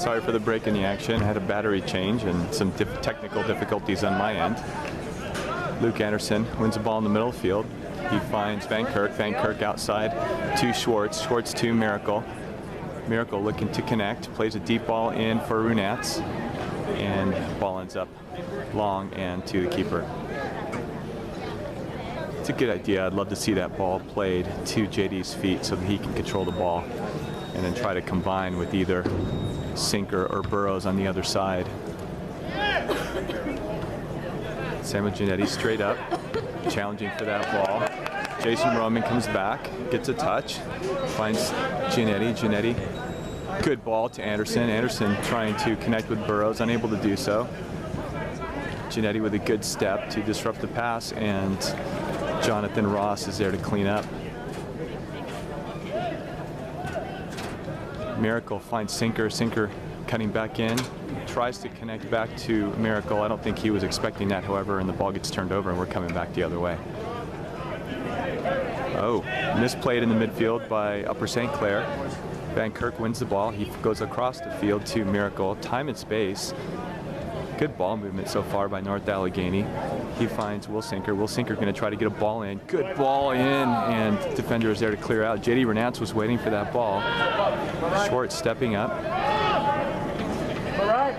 Sorry for the break in the action. I had a battery change and some technical difficulties on my end. Luke Anderson wins the ball in the middle field. He finds Van Kirk. Van Kirk outside to Schwartz. Schwartz to Miracle. Miracle looking to connect. Plays a deep ball in for Runats. And ball ends up long and to the keeper. It's a good idea. I'd love to see that ball played to JD's feet so that he can control the ball and then try to combine with either Sinker or Burrows on the other side. Samuel Giannetti straight up, challenging for that ball. Jason Roman comes back, gets a touch, finds Giannetti. Giannetti, good ball to Anderson. Anderson trying to connect with Burrows, unable to do so. Giannetti with a good step to disrupt the pass, and Jonathan Ross is there to clean up. Miracle finds Sinker. Sinker cutting back in, tries to connect back to Miracle. I don't think he was expecting that, however, and the ball gets turned over and we're coming back the other way. Oh, misplayed in the midfield by Upper St. Clair. Van Kirk wins the ball. He goes across the field to Miracle. Time and space. Good ball movement so far by North Allegheny. He finds Will Sinker. Will Sinker going to try to get a ball in. Good ball in, and defender is there to clear out. JD Renats was waiting for that ball. Schwartz stepping up. All right.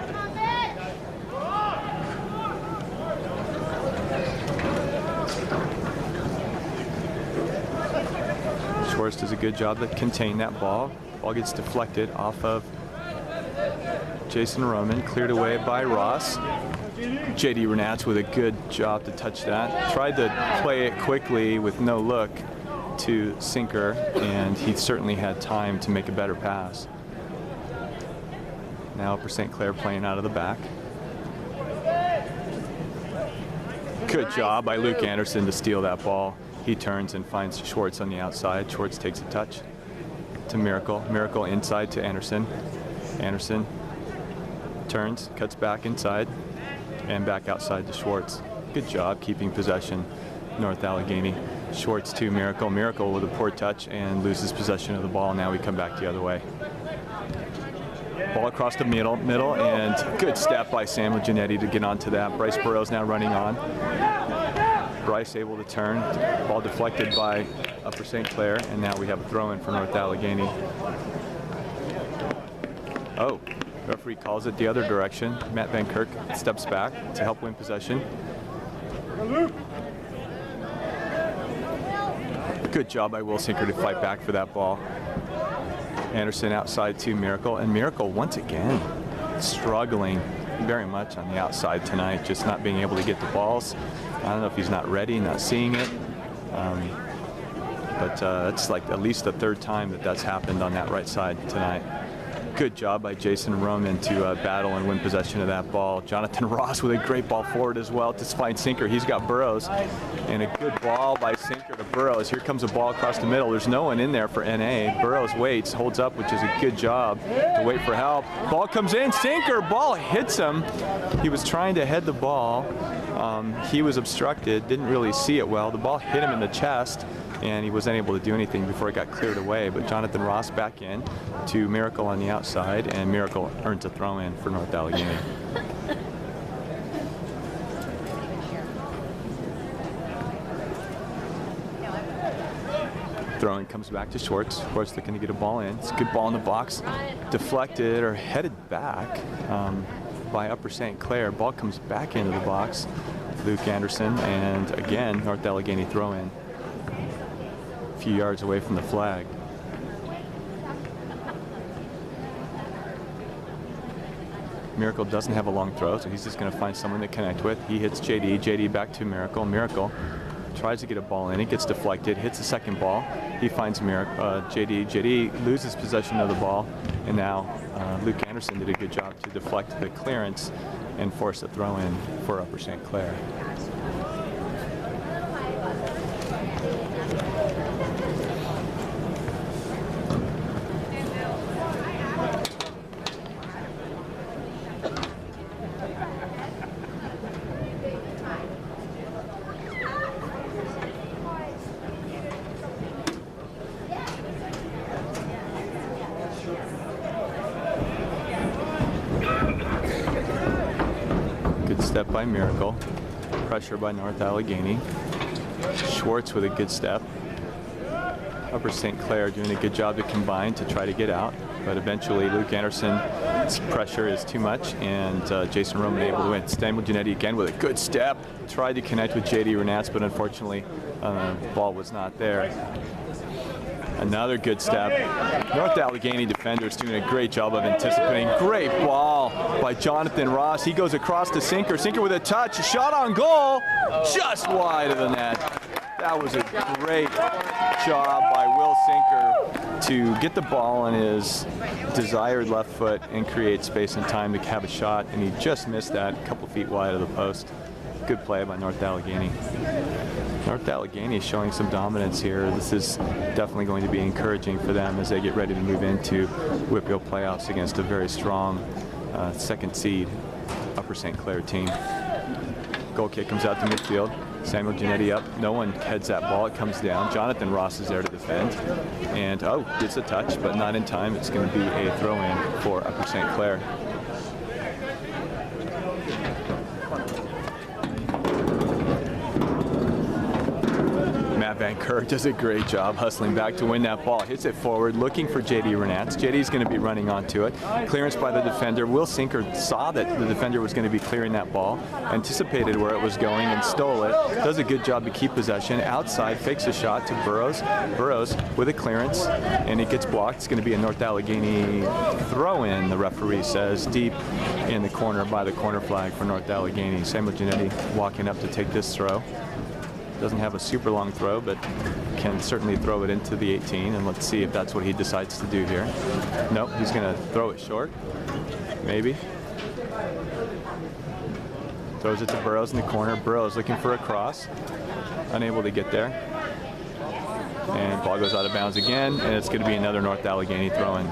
Schwartz does a good job to contain that ball. Ball gets deflected off of Jason Roman, cleared away by Ross. JD Renats with a good job to touch that. Tried to play it quickly with no look to Sinker, and he certainly had time to make a better pass. Now Upper St. Clair playing out of the back. Good job by Luke Anderson to steal that ball. He turns and finds Schwartz on the outside. Schwartz takes a touch to Miracle. Miracle inside to Anderson. Anderson turns, cuts back inside, and back outside to Schwartz. Good job keeping possession, North Allegheny. Schwartz to Miracle. Miracle with a poor touch and loses possession of the ball. Now we come back the other way. Ball across the middle, and good step by Samuel Giannetti to get onto that. Bryce Burrows now running on. Bryce able to turn. Ball deflected by Upper St. Clair, and now we have a throw-in for North Allegheny. Oh, referee calls it the other direction. Matt Van Kirk steps back to help win possession. Good job by Will Sinker to fight back for that ball. Anderson outside to Miracle, and Miracle once again struggling very much on the outside tonight, just not being able to get the balls. I don't know if he's not ready, not seeing it, but it's like at least the third time that that's happened on that right side tonight. Good job by Jason Roman to battle and win possession of that ball. Jonathan Ross with a great ball forward as well to find Sinker. He's got Burrows, and a good ball by Sinker to Burrows. Here comes a ball across the middle. There's no one in there for NA. Burrows waits, holds up, which is a good job to wait for help. Ball comes in, Sinker, ball hits him. He was trying to head the ball. He was obstructed, didn't really see it well. The ball hit him in the chest, and he wasn't able to do anything before it got cleared away. But Jonathan Ross back in to Miracle on the outside, and Miracle earns a throw-in for North Allegheny. Throw-in comes back to Schwartz. Schwartz looking to get a ball in. It's a good ball in the box. Deflected or headed back by Upper St. Clair. Ball comes back into the box. Luke Anderson, and again, North Allegheny throw-in. A few yards away from the flag. Miracle doesn't have a long throw, so he's just going to find someone to connect with. He hits JD. JD back to Miracle. Miracle tries to get a ball in. It gets deflected. Hits the second ball. He finds JD. JD loses possession of the ball, and now Luke Anderson did a good job to deflect the clearance and force a throw-in for Upper St. Clair. step by Miracle. Pressure by North Allegheny. Schwartz with a good step. Upper St. Clair doing a good job to combine to try to get out, but eventually Luke Anderson's pressure is too much, and Jason Roman able to win. Samuel Giannetti again with a good step. Tried to connect with J.D. Renats, but unfortunately the ball was not there. Another good step. North Allegheny defenders doing a great job of anticipating. Great ball by Jonathan Ross. He goes across to Sinker. Sinker with a touch. A shot on goal. Just wide of the net. That was a great job by Will Sinker to get the ball on his desired left foot and create space and time to have a shot. And he just missed that, a couple feet wide of the post. Good play by North Allegheny. North Allegheny is showing some dominance here. This is definitely going to be encouraging for them as they get ready to move into Whitfield playoffs against a very strong second seed Upper St. Clair team. Goal kick comes out to midfield. Samuel Giannetti up. No one heads that ball. It comes down. Jonathan Ross is there to defend. And, oh, gets a touch, but not in time. It's going to be a throw-in for Upper St. Clair. Matt Van Kirk does a great job hustling back to win that ball. Hits it forward, looking for J.D. Renats. J.D.'s going to be running onto it. Clearance by the defender. Will Sinker saw that the defender was going to be clearing that ball, anticipated where it was going and stole it. Does a good job to keep possession. Outside, fakes a shot to Burrows. Burrows with a clearance, and it gets blocked. It's going to be a North Allegheny throw-in, the referee says, deep in the corner by the corner flag for North Allegheny. Samuel Giannetti walking up to take this throw. Doesn't have a super long throw, but can certainly throw it into the 18, and let's see if that's what he decides to do here. Nope, he's going to throw it short, maybe. Throws it to Burrows in the corner. Burrows looking for a cross, unable to get there. And ball goes out of bounds again, and it's going to be another North Allegheny throw-in.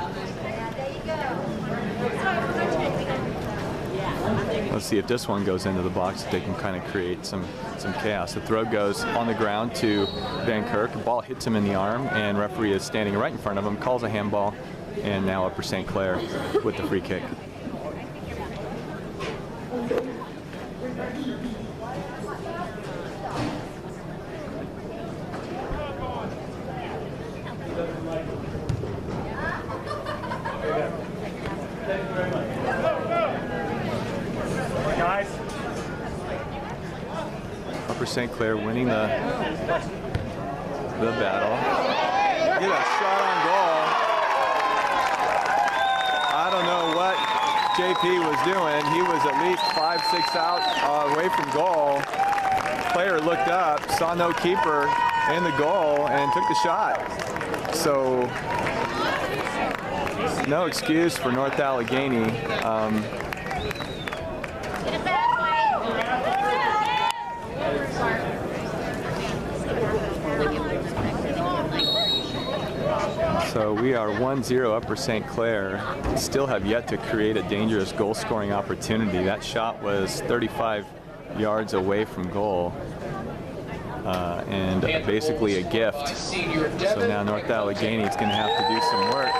Let's see if this one goes into the box. They can kind of create some chaos. The throw goes on the ground to Van Kirk. The ball hits him in the arm, and referee is standing right in front of him, calls a handball, and now Upper St. Clair with the free kick. Upper St. Clair winning the battle. Get a shot on goal. I don't know what JP was doing. He was at least 5-6 out away from goal. Player looked up, saw no keeper in the goal, and took the shot. So no excuse for North Allegheny. So we are 1-0 Upper St. Clair. Still have yet to create a dangerous goal-scoring opportunity. That shot was 35 yards away from goal, and basically a gift. So now North Allegheny is going to have to do some work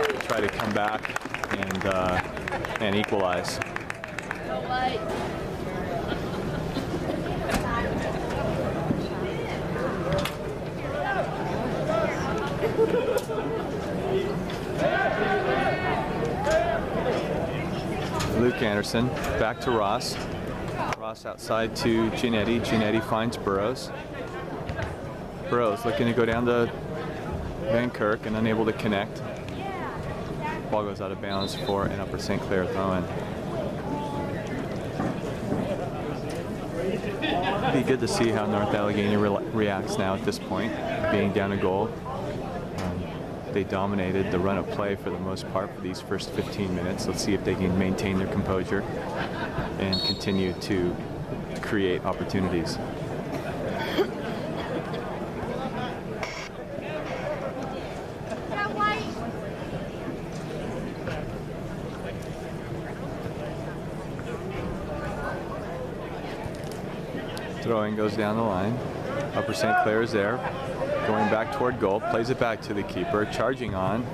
to try to come back and equalize. Luke Anderson back to Ross. Ross outside to Giannetti. Giannetti finds Burrows. Burrows looking to go down to Van Kirk and unable to connect. Ball goes out of bounds for an Upper St. Clair throw-in. Be good to see how North Allegheny reacts now at this point, being down a goal. They dominated the run of play for the most part for these first 15 minutes. Let's see if they can maintain their composure and continue to create opportunities. Throwing goes down the line. Upper St. Clair is there. Going back toward goal, plays it back to the keeper, charging on.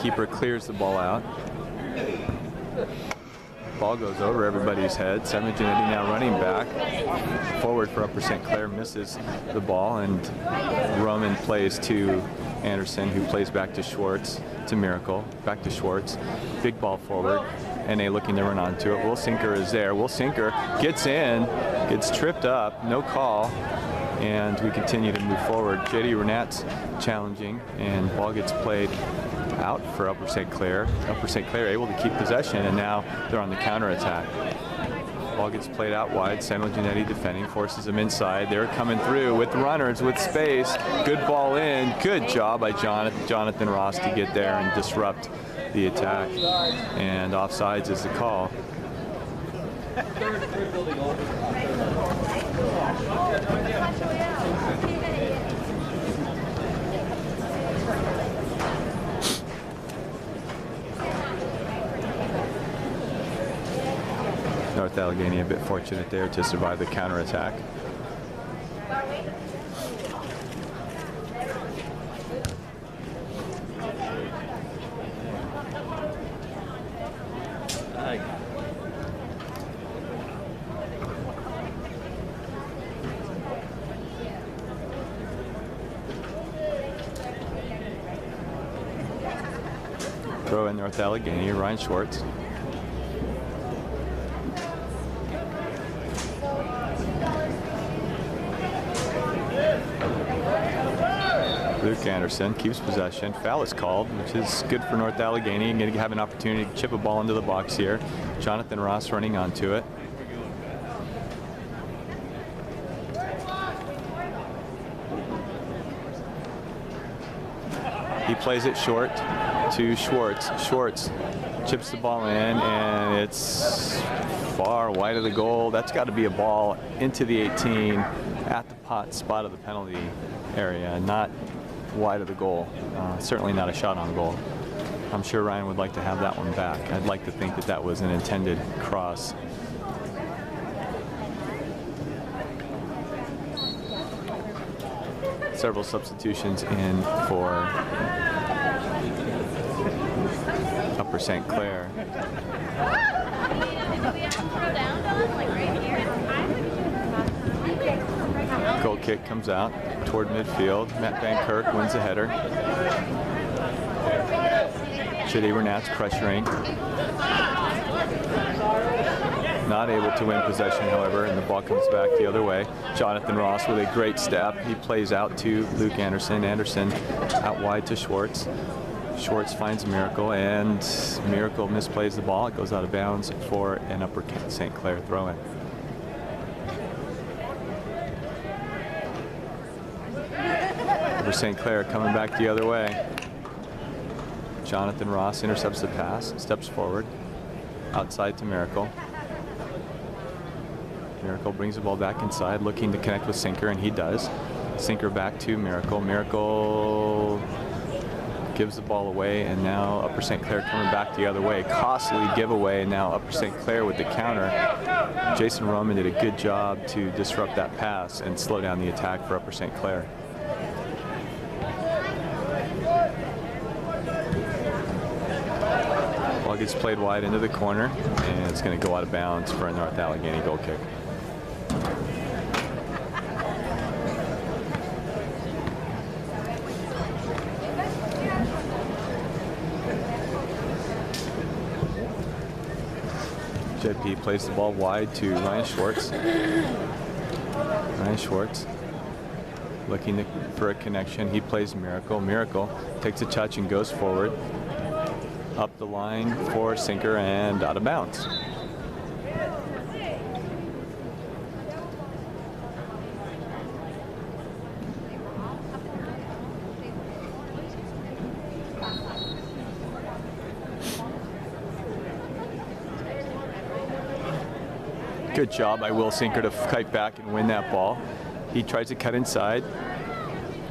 Keeper clears the ball out. Ball goes over everybody's head. Samuel Genetti now running back. Forward for Upper St. Clair, misses the ball, and Roman plays to Anderson, who plays back to Schwartz, to Miracle, back to Schwartz. Big ball forward. NA looking to run onto it. Will Sinker is there. Will Sinker gets in, gets tripped up, no call, and we continue to move forward. JD Renat's challenging, and ball gets played out for Upper St. Clair. Upper St. Clair able to keep possession, and now they're on the counterattack. Ball gets played out wide. Samuel Genetti defending, forces them inside. They're coming through with runners, with space. Good ball in. Good job by Jonathan Ross to get there and disrupt the attack. And offsides is the call. North Allegheny a bit fortunate there to survive the counterattack. Throw in North Allegheny, Ryan Schwartz. Luke Anderson keeps possession. Foul is called, which is good for North Allegheny. Going to have an opportunity to chip a ball into the box here. Jonathan Ross running onto it. He plays it short to Schwartz. Schwartz chips the ball in, and it's far wide of the goal. That's got to be a ball into the 18 at the spot of the penalty area, not wide of the goal. Certainly not a shot on goal. I'm sure Ryan would like to have that one back. I'd like to think that that was an intended cross. Several substitutions in for Upper St. Clair. Goal kick comes out toward midfield. Matt Van Kirk wins the header. JD Renat's pressuring. Not able to win possession, however, and the ball comes back the other way. Jonathan Ross with a great step. He plays out to Luke Anderson. Anderson out wide to Schwartz. Schwartz finds Miracle, and Miracle misplays the ball. It goes out of bounds for an Upper St. Clair throw-in. Upper St. Clair coming back the other way. Jonathan Ross intercepts the pass, steps forward, outside to Miracle. Miracle brings the ball back inside, looking to connect with Sinker, and he does. Sinker back to Miracle. Miracle gives the ball away, and now Upper St. Clair coming back the other way. Costly giveaway, and now Upper St. Clair with the counter. Jason Roman did a good job to disrupt that pass and slow down the attack for Upper St. Clair. Ball gets played wide into the corner, and it's going to go out of bounds for a North Allegheny goal kick. JP plays the ball wide to Ryan Schwartz. Ryan Schwartz looking for a connection. He plays Miracle. Miracle takes a touch and goes forward. Up the line for Sinker and out of bounds. Good job by Will Sinker to kite back and win that ball. He tries to cut inside.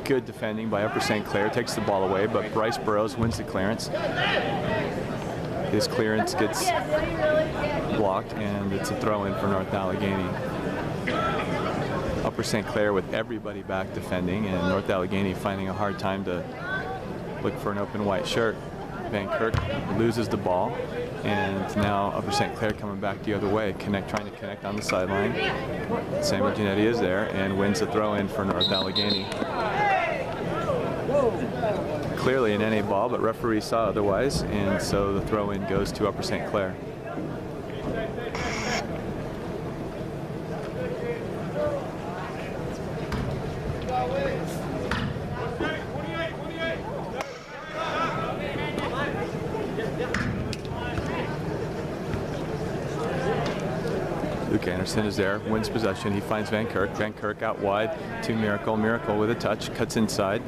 Good defending by Upper St. Clair, takes the ball away, but Bryce Burrows wins the clearance. His clearance gets blocked, and it's a throw-in for North Allegheny. Upper St. Clair with everybody back defending, and North Allegheny finding a hard time to look for an open white shirt. Van Kirk loses the ball, and now Upper St. Clair coming back the other way, trying to connect on the sideline. Samuel Giannetti is there and wins the throw in for North Allegheny. Clearly an NA ball, but referee saw otherwise, and so the throw in goes to Upper St. Clair. Luke Anderson is there, wins possession. He finds Van Kirk. Van Kirk out wide to Miracle. Miracle with a touch, cuts inside,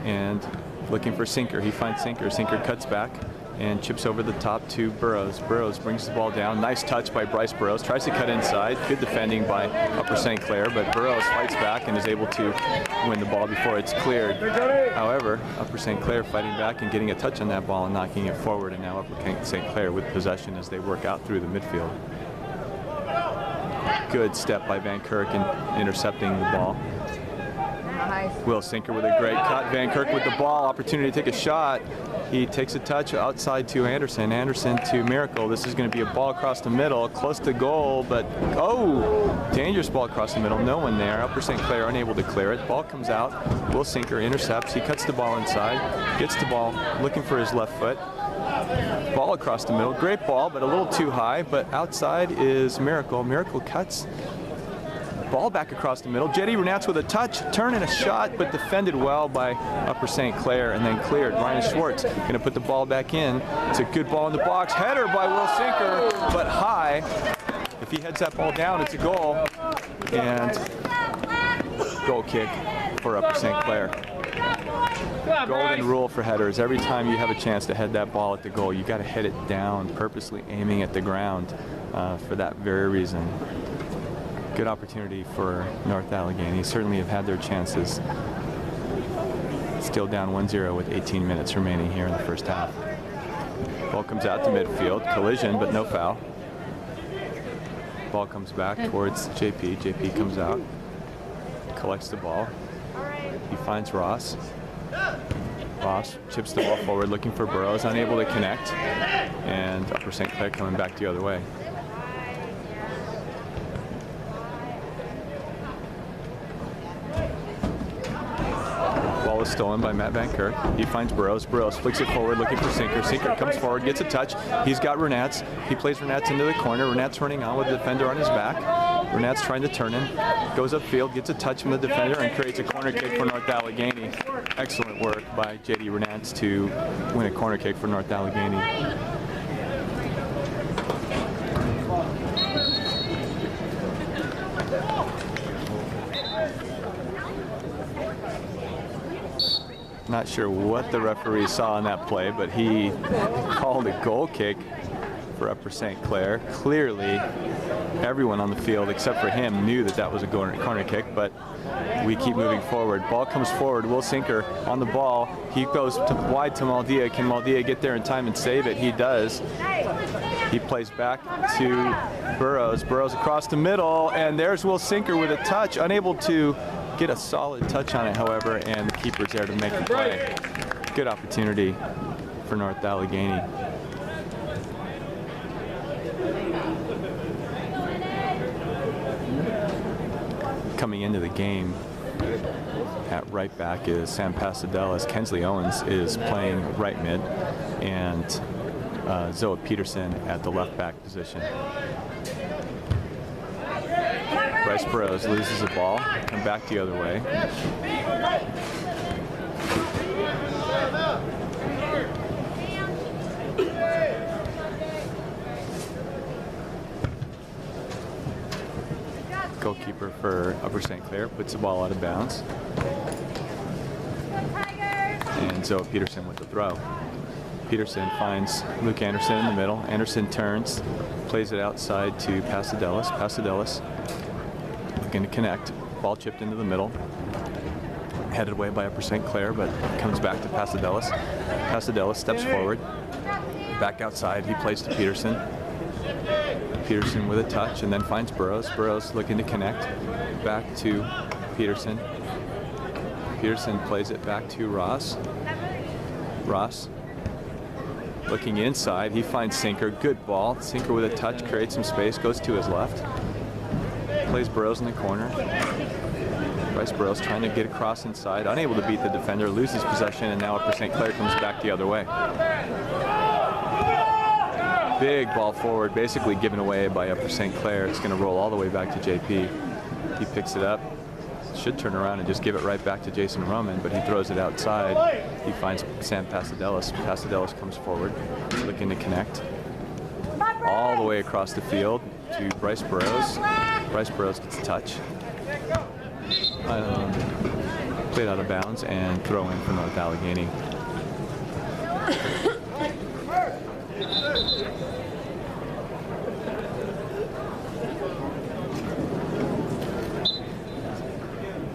and looking for Sinker. He finds Sinker. Sinker cuts back and chips over the top to Burrows. Burrows brings the ball down. Nice touch by Bryce Burrows. Tries to cut inside. Good defending by Upper St. Clair, but Burrows fights back and is able to win the ball before it's cleared. However, Upper St. Clair fighting back and getting a touch on that ball and knocking it forward, and now Upper St. Clair with possession as they work out through the midfield. Good step by Van Kirk in intercepting the ball. Will Sinker with a great cut. Van Kirk with the ball, opportunity to take a shot. He takes a touch outside to Anderson. Anderson to Miracle. This is going to be a ball across the middle, close to goal, but dangerous ball across the middle. No one there. Upper St. Clair unable to clear it. Ball comes out. Will Sinker intercepts. He cuts the ball inside, gets the ball, looking for his left foot. Ball across the middle. Great ball, but a little too high. But outside is Miracle. Miracle cuts. Ball back across the middle. Jetty Renats with a touch, turn and a shot, but defended well by Upper St. Clair and then cleared. Ryan Schwartz going to put the ball back in. It's a good ball in the box. Header by Will Sinker, but high. If he heads that ball down, it's a goal. And goal kick for Upper St. Clair. Golden rule for headers. Every time you have a chance to head that ball at the goal, you got to head it down, purposely aiming at the ground for that very reason. Good opportunity for North Allegheny. Certainly have had their chances. Still down 1-0 with 18 minutes remaining here in the first half. Ball comes out to midfield. Collision, but no foul. Ball comes back towards JP. JP comes out, collects the ball. He finds Ross. Ross chips the ball forward, looking for Burrows, unable to connect. And Upper St. Clair coming back the other way. Ball is stolen by Matt Van Kirk. He finds Burrows. Burrows flicks it forward, looking for Sinker. Sinker comes forward, gets a touch. He's got Renats. He plays Renats into the corner. Renats running on with the defender on his back. Renats trying to turn him. Goes upfield, gets a touch from the defender, and creates a corner kick for North Allegheny. Excellent work by J.D. Renats to win a corner kick for North Allegheny. Not sure what the referee saw on that play, but he called a goal kick for Upper St. Clair. Clearly, everyone on the field except for him knew that that was a corner kick, but we keep moving forward. Ball comes forward. Will Sinker on the ball. He goes wide to Maldia. Can Maldia get there in time and save it? He does. He plays back to Burrows. Burrows across the middle, and there's Will Sinker with a touch, unable to get a solid touch on it, however, and the keeper's there to make the play. Good opportunity for North Allegheny. Coming into the game at right back is Sam Pasadelis. Kensley Owens is playing right mid, and Zoa Peterson at the left back position. Bryce Burrows loses the ball, and back the other way. Goalkeeper for Upper St. Clair puts the ball out of bounds. And Zoa Peterson with the throw. Peterson finds Luke Anderson in the middle. Anderson turns, plays it outside to Pasadelis. Pasadelis looking to connect. Ball chipped into the middle. Headed away by Upper St. Clair, but comes back to Pasadelis. Pasadelis steps forward. Back outside, he plays to Peterson. Peterson with a touch and then finds Burrows. Burrows looking to connect. Back to Peterson. Peterson plays it back to Ross. Ross Looking inside, he finds Sinker. Good ball. Sinker with a touch, creates some space, goes to his left. Plays Burrows in the corner. Bryce Burrows trying to get across inside, unable to beat the defender, loses possession, and now Upper St. Clair comes back the other way. Big ball forward, basically given away by Upper St. Clair. It's going to roll all the way back to JP. He picks it up, should turn around and just give it right back to Jason Roman, but he throws it outside. He finds Sam Pasadelis. Pasadelis comes forward, looking to connect. All the way across the field to Bryce Burrows. Bryce Burrows gets a touch. Played out of bounds and throw in for North Allegheny.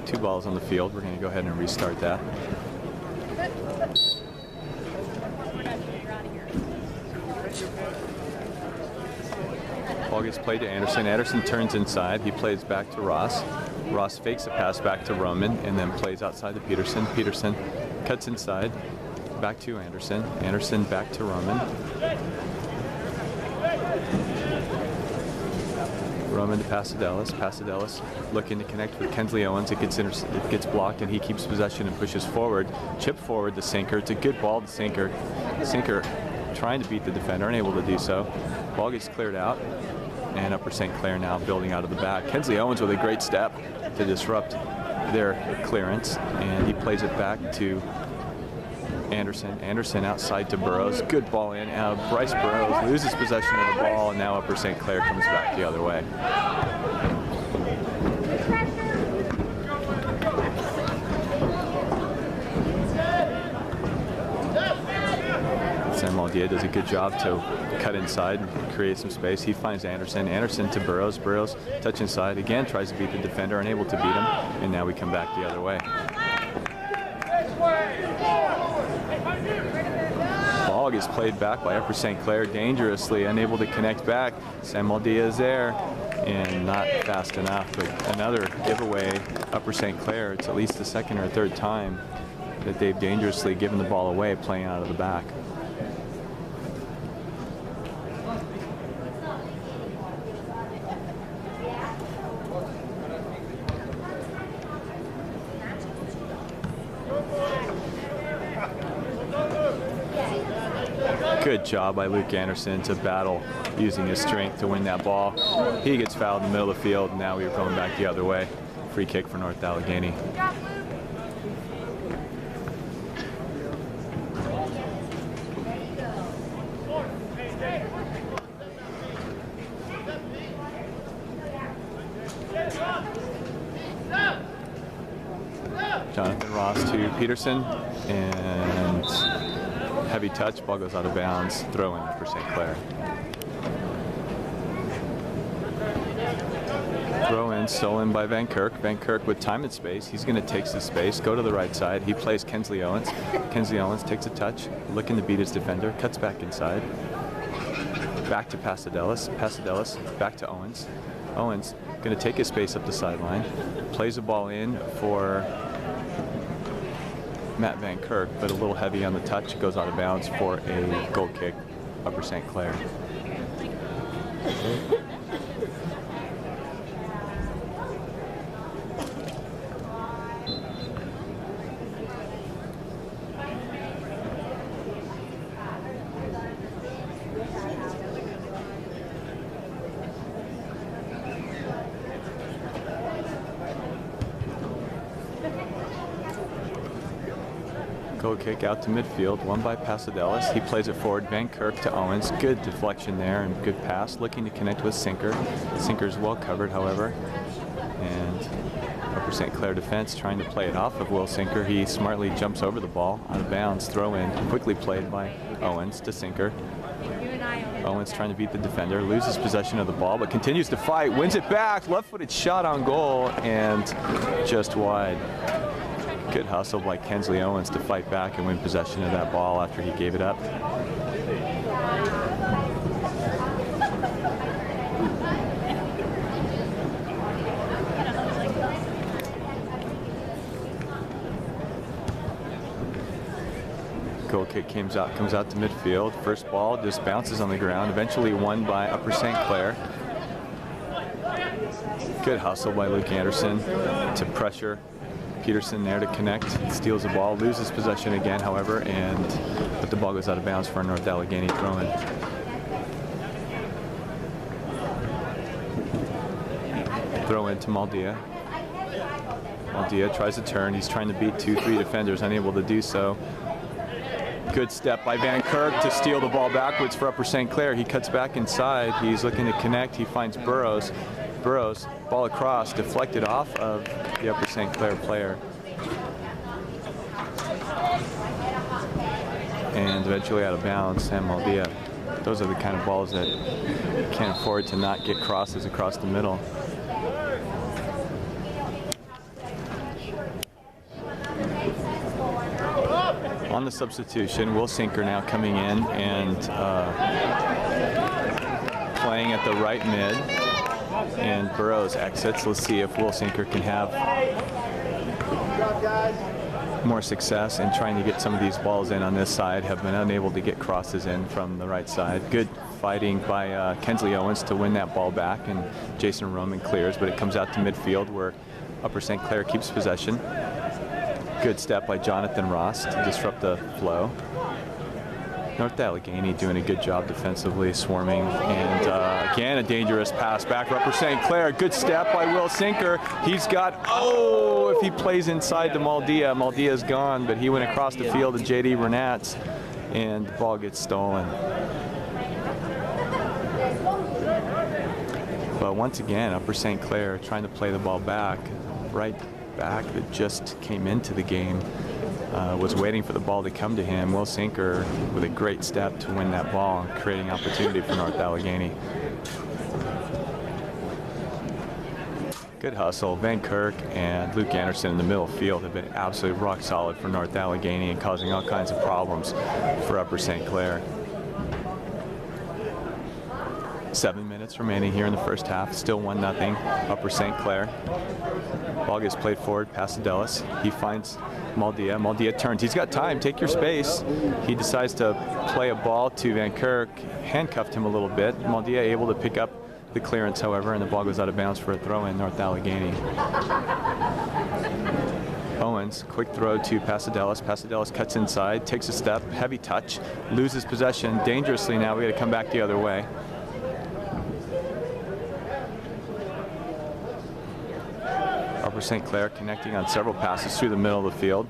Two balls on the field. We're going to go ahead and restart that. Ball gets played to Anderson. Anderson turns inside. He plays back to Ross. Ross fakes a pass back to Roman and then plays outside to Peterson. Peterson cuts inside. Back to Anderson. Anderson back to Roman. Roman to Pasadelis. Pasadelis looking to connect with Kensley Owens. It gets blocked and he keeps possession and pushes forward. Chip forward to Sinker. It's a good ball to Sinker. Sinker trying to beat the defender, unable to do so. Ball gets cleared out. And Upper St. Clair now building out of the back. Kensley Owens with a great step to disrupt their clearance. And he plays it back to Anderson. Anderson outside to Burrows. Good ball in. Bryce Burrows loses possession of the ball, and now Upper St. Clair comes back the other way. Sam Maldia does a good job to cut inside and create some space. He finds Anderson. Anderson to Burrows. Burrows touch inside. Again, tries to beat the defender, unable to beat him. And now we come back the other way. Ball gets played back by Upper St. Clair dangerously, unable to connect back. Sam Maldia is there and not fast enough, but another giveaway. Upper St. Clair, it's at least the second or third time that they've dangerously given the ball away playing out of the back. Good job by Luke Anderson to battle using his strength to win that ball. He gets fouled in the middle of the field, and now we are going back the other way. Free kick for North Allegheny. Jonathan Ross to Peterson, and heavy touch, ball goes out of bounds, throw in for St. Clair. Throw in, stolen by Van Kirk. Van Kirk with time and space. He's going to take some space, go to the right side. He plays Kensley Owens. Kensley Owens takes a touch, looking to beat his defender, cuts back inside. Back to Pasadelis. Pasadelis back to Owens. Owens going to take his space up the sideline. Plays the ball in for Matt Van Kirk, but a little heavy on the touch. Goes out of bounds for a goal kick, Upper St. Clair. Goal kick out to midfield, won by Pasadelis. He plays it forward, Van Kirk to Owens. Good deflection there and good pass, looking to connect with Sinker. Sinker's well covered, however. And Upper St. Clair defense trying to play it off of Will Sinker. He smartly jumps over the ball, out of bounds, throw in, quickly played by Owens to Sinker. Owens trying to beat the defender, loses possession of the ball, but continues to fight, wins it back, left-footed shot on goal, and just wide. Good hustle by Kensley Owens to fight back and win possession of that ball after he gave it up. Goal kick comes out to midfield. First ball just bounces on the ground, eventually won by Upper St. Clair. Good hustle by Luke Anderson to pressure Peterson there to connect. Steals the ball, loses possession again, however, but the ball goes out of bounds for a North Allegheny throw-in. Throw in to Maldia. Maldia tries to turn. He's trying to beat 2-3 defenders, unable to do so. Good step by Van Kirk to steal the ball backwards for Upper St. Clair. He cuts back inside. He's looking to connect. He finds Burrows. Burrows, ball across, deflected off of the Upper St. Clair player. And eventually out of bounds, Sam Maldia. Those are the kind of balls that can't afford to not get crosses across the middle. On the substitution, Will Sinker now coming in and playing at the right mid. And Burrows exits. Let's see if Will Sinker can have more success in trying to get some of these balls in on this side. Have been unable to get crosses in from the right side. Good fighting by Kensley Owens to win that ball back, and Jason Roman clears, but it comes out to midfield where Upper St. Clair keeps possession. Good step by Jonathan Ross to disrupt the flow. North Allegheny doing a good job defensively, swarming, and again a dangerous pass back for Upper St. Clair. Good step by Will Sinker. He's got, if he plays inside to Maldia, Maldia's gone, but he went across the field to J.D. Renats, and the ball gets stolen. But once again, Upper St. Clair trying to play the ball back, right back that just came into the game. Was waiting for the ball to come to him. Will Sinker with a great step to win that ball, creating opportunity for North Allegheny. Good hustle. Van Kirk and Luke Anderson in the middle field have been absolutely rock solid for North Allegheny and causing all kinds of problems for Upper St. Clair. 7 minutes remaining here in the first half. Still 1-0 Upper St. Clair. Ball gets played forward past Adelis. He finds Maldia. Maldia turns. He's got time. Take your space. He decides to play a ball to Van Kirk. Handcuffed him a little bit. Maldia able to pick up the clearance, however, and the ball goes out of bounds for a throw in North Allegheny. Owens, quick throw to Pasadelis. Pasadelis cuts inside, takes a step, heavy touch, loses possession dangerously now. We got to come back the other way. Upper St. Clair connecting on several passes through the middle of the field.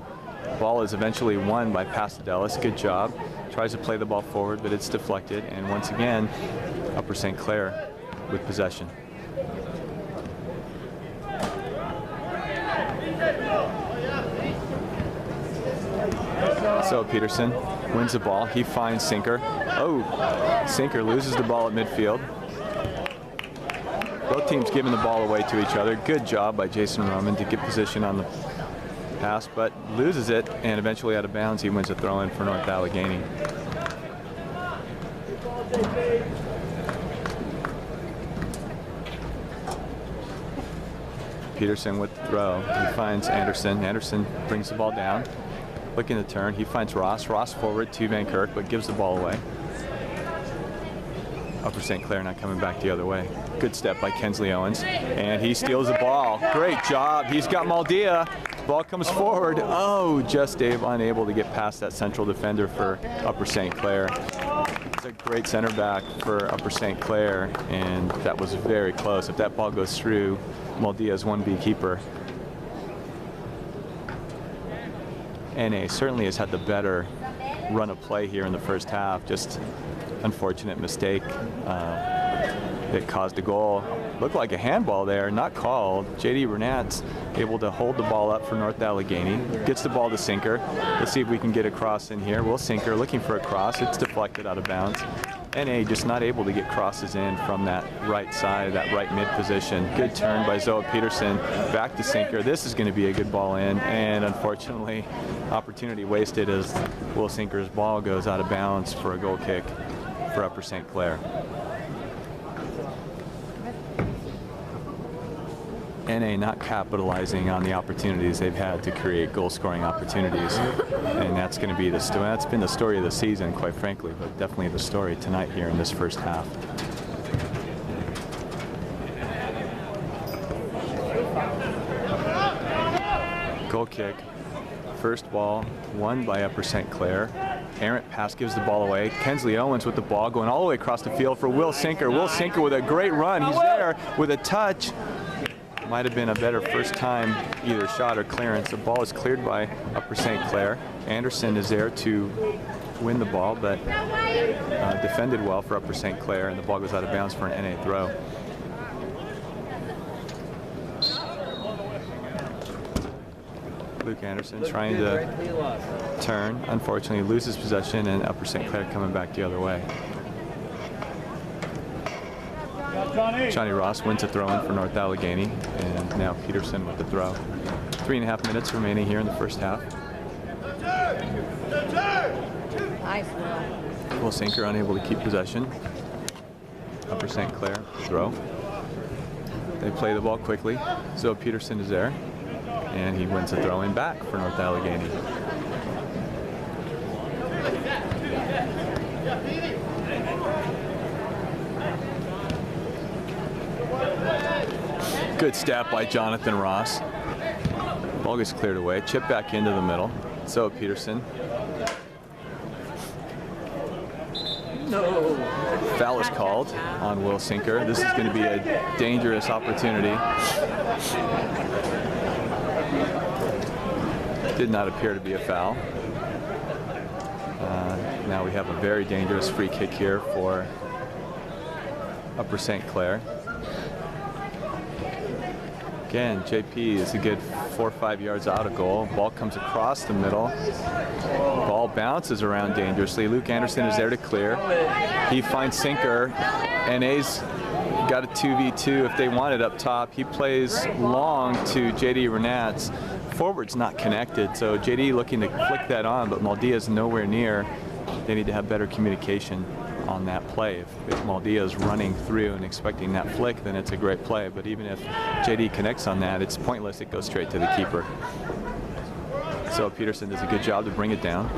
Ball is eventually won by Pasadelis. Good job. Tries to play the ball forward, but it's deflected. And once again, Upper St. Clair with possession. So Peterson wins the ball. He finds Sinker. Sinker loses the ball at midfield. Both teams giving the ball away to each other. Good job by Jason Roman to get position on the pass, but loses it, and eventually out of bounds. He wins a throw-in for North Allegheny. Peterson with the throw. He finds Anderson. Anderson brings the ball down. Looking to turn. He finds Ross. Ross forward to Van Kirk, but gives the ball away. Upper St. Clair not coming back the other way. Good step by Kensley Owens, and he steals the ball. Great job. He's got Maldia. Ball comes forward. Just unable to get past that central defender for Upper St. Clair. It's a great center back for Upper St. Clair, and that was very close. If that ball goes through, Maldia's 1B keeper. NA certainly has had the better run of play here in the first half. Just unfortunate mistake that caused a goal. Looked like a handball there, not called. J.D. Renats able to hold the ball up for North Allegheny. Gets the ball to Sinker. Let's see if we can get a cross in here. Will Sinker looking for a cross. It's deflected out of bounds. NA just not able to get crosses in from that right side, that right mid position. Good turn by Zoa Peterson. Back to Sinker. This is going to be a good ball in, and unfortunately, opportunity wasted as Will Sinker's ball goes out of bounds for a goal kick for Upper St. Clair. NA not capitalizing on the opportunities they've had to create goal-scoring opportunities, and that's going to be the story. That's been the story of the season, quite frankly, but definitely the story tonight here in this first half. Goal kick. First ball won by Upper St. Clair. Errant pass gives the ball away. Kensley Owens with the ball going all the way across the field for Will Sinker. Will Sinker with a great run. He's there with a touch. Might have been a better first time either shot or clearance. The ball is cleared by Upper St. Clair. Anderson is there to win the ball, but defended well for Upper St. Clair, and the ball goes out of bounds for an NA throw. Luke Anderson trying to turn, unfortunately loses possession, and Upper St. Clair coming back the other way. Johnny Ross wins a throw in for North Allegheny, and now Peterson with the throw. 3.5 minutes remaining here in the first half. Nice. Will Sinker unable to keep possession. Upper St. Clair throw. They play the ball quickly. So Peterson is there, and he wins a throw in back for North Allegheny. Good stab by Jonathan Ross. Ball gets cleared away. Chip back into the middle. So Peterson. No. Foul is called on Will Sinker. This is going to be a dangerous opportunity. Did not appear to be a foul. Now we have a very dangerous free kick here for Upper St. Clair. Again, JP is a good 4 or 5 yards out of goal. Ball comes across the middle. Ball bounces around dangerously. Luke Anderson is there to clear. He finds Sinker. NA's got a 2v2 if they want it up top. He plays long to JD Renats. Forward's not connected, so JD looking to flick that on, but Maldia's nowhere near. They need to have better communication on that play. If Maldia is running through and expecting that flick, then it's a great play. But even if JD connects on that, it's pointless. It goes straight to the keeper. So Peterson does a good job to bring it down.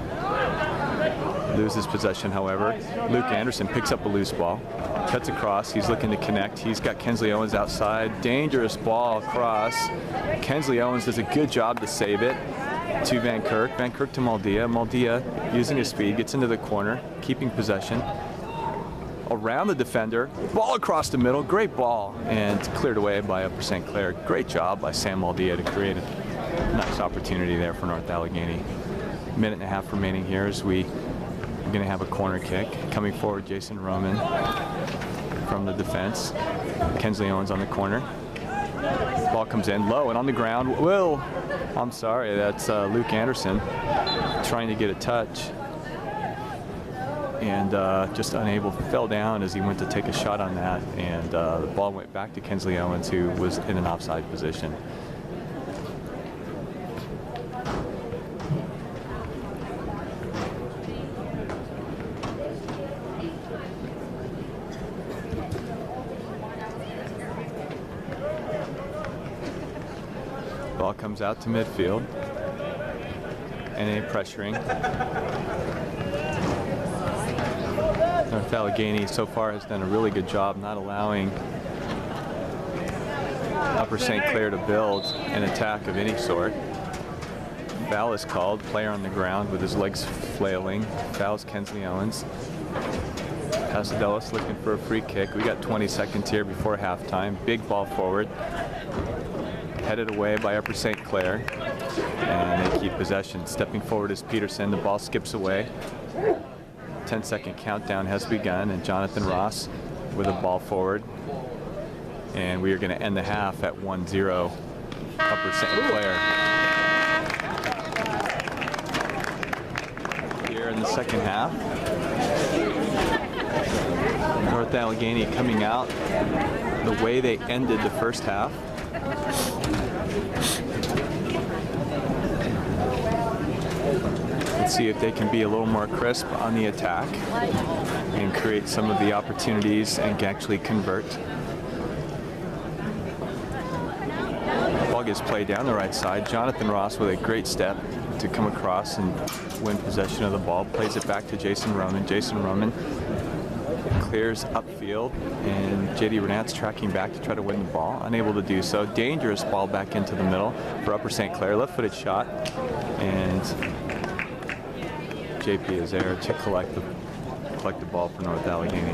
Loses possession, however. Luke Anderson picks up a loose ball, cuts across. He's looking to connect. He's got Kensley Owens outside. Dangerous ball across. Kensley Owens does a good job to save it to Van Kirk. Van Kirk to Maldia. Maldia, using his speed, gets into the corner, keeping possession. Around the defender, ball across the middle, great ball, and cleared away by Upper St. Clair. Great job by Sam Maldia to create a nice opportunity there for North Allegheny. 1.5 minutes remaining here as we're going to have a corner kick. Coming forward, Jason Roman from the defense. Kensley Owens on the corner. Ball comes in low and on the ground. I'm sorry, that's Luke Anderson trying to get a touch. And just unable, fell down as he went to take a shot on that, and the ball went back to Kensley Owens, who was in an offside position. Ball comes out to midfield. NA pressuring. North Allegheny so far has done a really good job not allowing Upper St. Clair to build an attack of any sort. Foul is called. Player on the ground with his legs flailing. Fouls Kensley Owens. Pasadelis looking for a free kick. We got 20 seconds here before halftime. Big ball forward. Headed away by Upper St. Clair. And they keep possession. Stepping forward is Peterson. The ball skips away. 10-second countdown has begun, and Jonathan Ross with a ball forward. And we are going to end the half at 1-0 Upper St. Clair. Here in the second half, North Allegheny coming out the way they ended the first half. Let's see if they can be a little more crisp on the attack and create some of the opportunities and actually convert. gets played down the right side. Jonathan Ross with a great step to come across and win possession of the ball. Plays it back to Jason Roman. Jason Roman clears upfield, and J.D. Renat's tracking back to try to win the ball. Unable to do so. Dangerous ball back into the middle for Upper St. Clair. Left-footed shot, and JP is there to collect the ball for North Allegheny.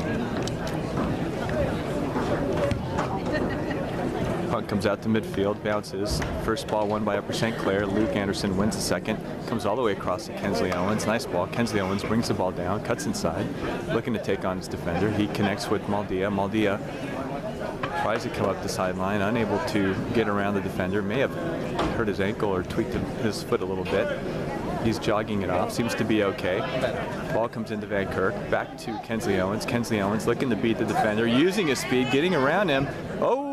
Puck comes out to midfield, bounces. First ball won by Upper St. Clair. Luke Anderson wins the second. Comes all the way across to Kensley Owens. Nice ball. Kensley Owens brings the ball down, cuts inside, looking to take on his defender. He connects with Maldia. Maldia tries to come up the sideline, unable to get around the defender. May have hurt his ankle or tweaked his foot a little bit. He's jogging it off. Seems to be okay. Ball comes into Van Kirk. Back to Kensley Owens. Kensley Owens looking to beat the defender, using his speed, getting around him. Oh!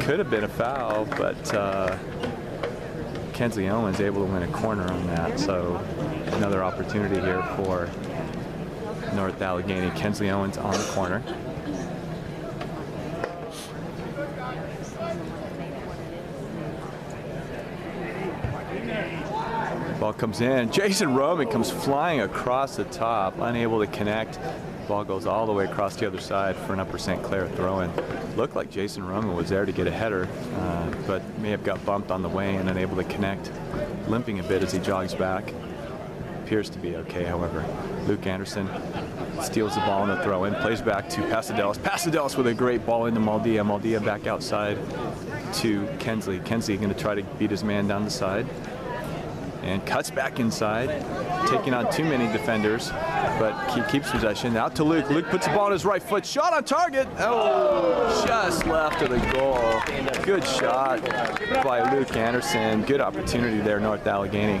Could have been a foul, but Kensley Owens able to win a corner on that. So another opportunity here for North Allegheny. Kensley Owens on the corner. Ball comes in. Jason Roman comes flying across the top, unable to connect. Ball goes all the way across the other side for an Upper St. Clair throw-in. Looked like Jason Roman was there to get a header, but may have got bumped on the way and unable to connect. Limping a bit as he jogs back. Appears to be okay, however. Luke Anderson steals the ball in the throw-in, plays back to Pasadelis. Pasadelis with a great ball into Maldia. Maldia back outside to Kensley. Kensley going to try to beat his man down the side. And cuts back inside, taking on too many defenders, but he keeps possession. Out to Luke. Luke puts the ball on his right foot. Shot on target. Oh, just left of the goal. Good shot by Luke Anderson. Good opportunity there, North Allegheny.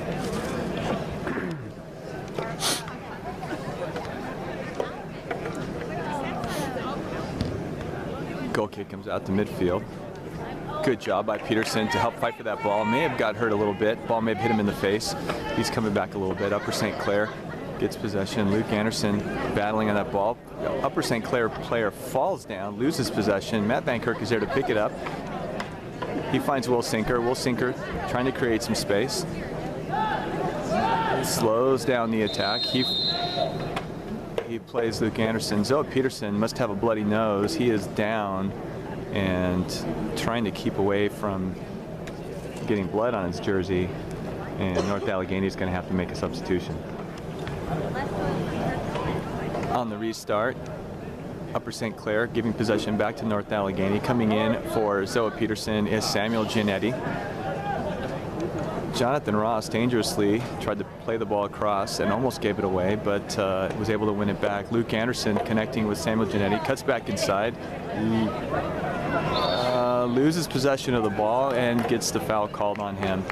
Goal kick comes out to midfield. Good job by Peterson to help fight for that ball. May have got hurt a little bit. Ball may have hit him in the face. He's coming back a little bit. Upper St. Clair gets possession. Luke Anderson battling on that ball. Upper St. Clair player falls down, loses possession. Matt Van Kirk is there to pick it up. He finds Will Sinker. Will Sinker trying to create some space. Slows down the attack. He plays Luke Anderson. Zoe Peterson must have a bloody nose. He is down and trying to keep away from getting blood on his jersey, and North Allegheny is going to have to make a substitution. On the restart, Upper St. Clair giving possession back to North Allegheny. Coming in for Zoe Peterson is Samuel Giannetti. Jonathan Ross dangerously tried to play the ball across and almost gave it away, but was able to win it back. Luke Anderson connecting with Samuel Giannetti, cuts back inside. Loses possession of the ball and gets the foul called on him.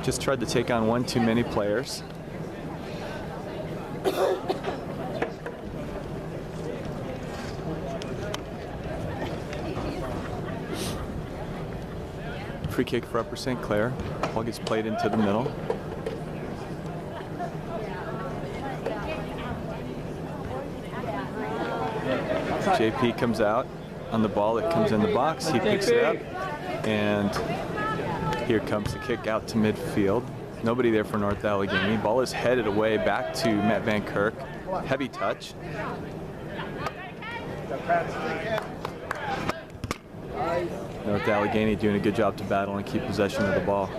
Just tried to take on one too many players. Free kick for Upper St. Clair. Ball gets played into the middle. JP comes out on the ball. It comes in the box. He picks it up, and here comes the kick out to midfield. Nobody there for North Allegheny. Ball is headed away back to Matt Van Kirk. Heavy touch. North Allegheny doing a good job to battle and keep possession of the ball.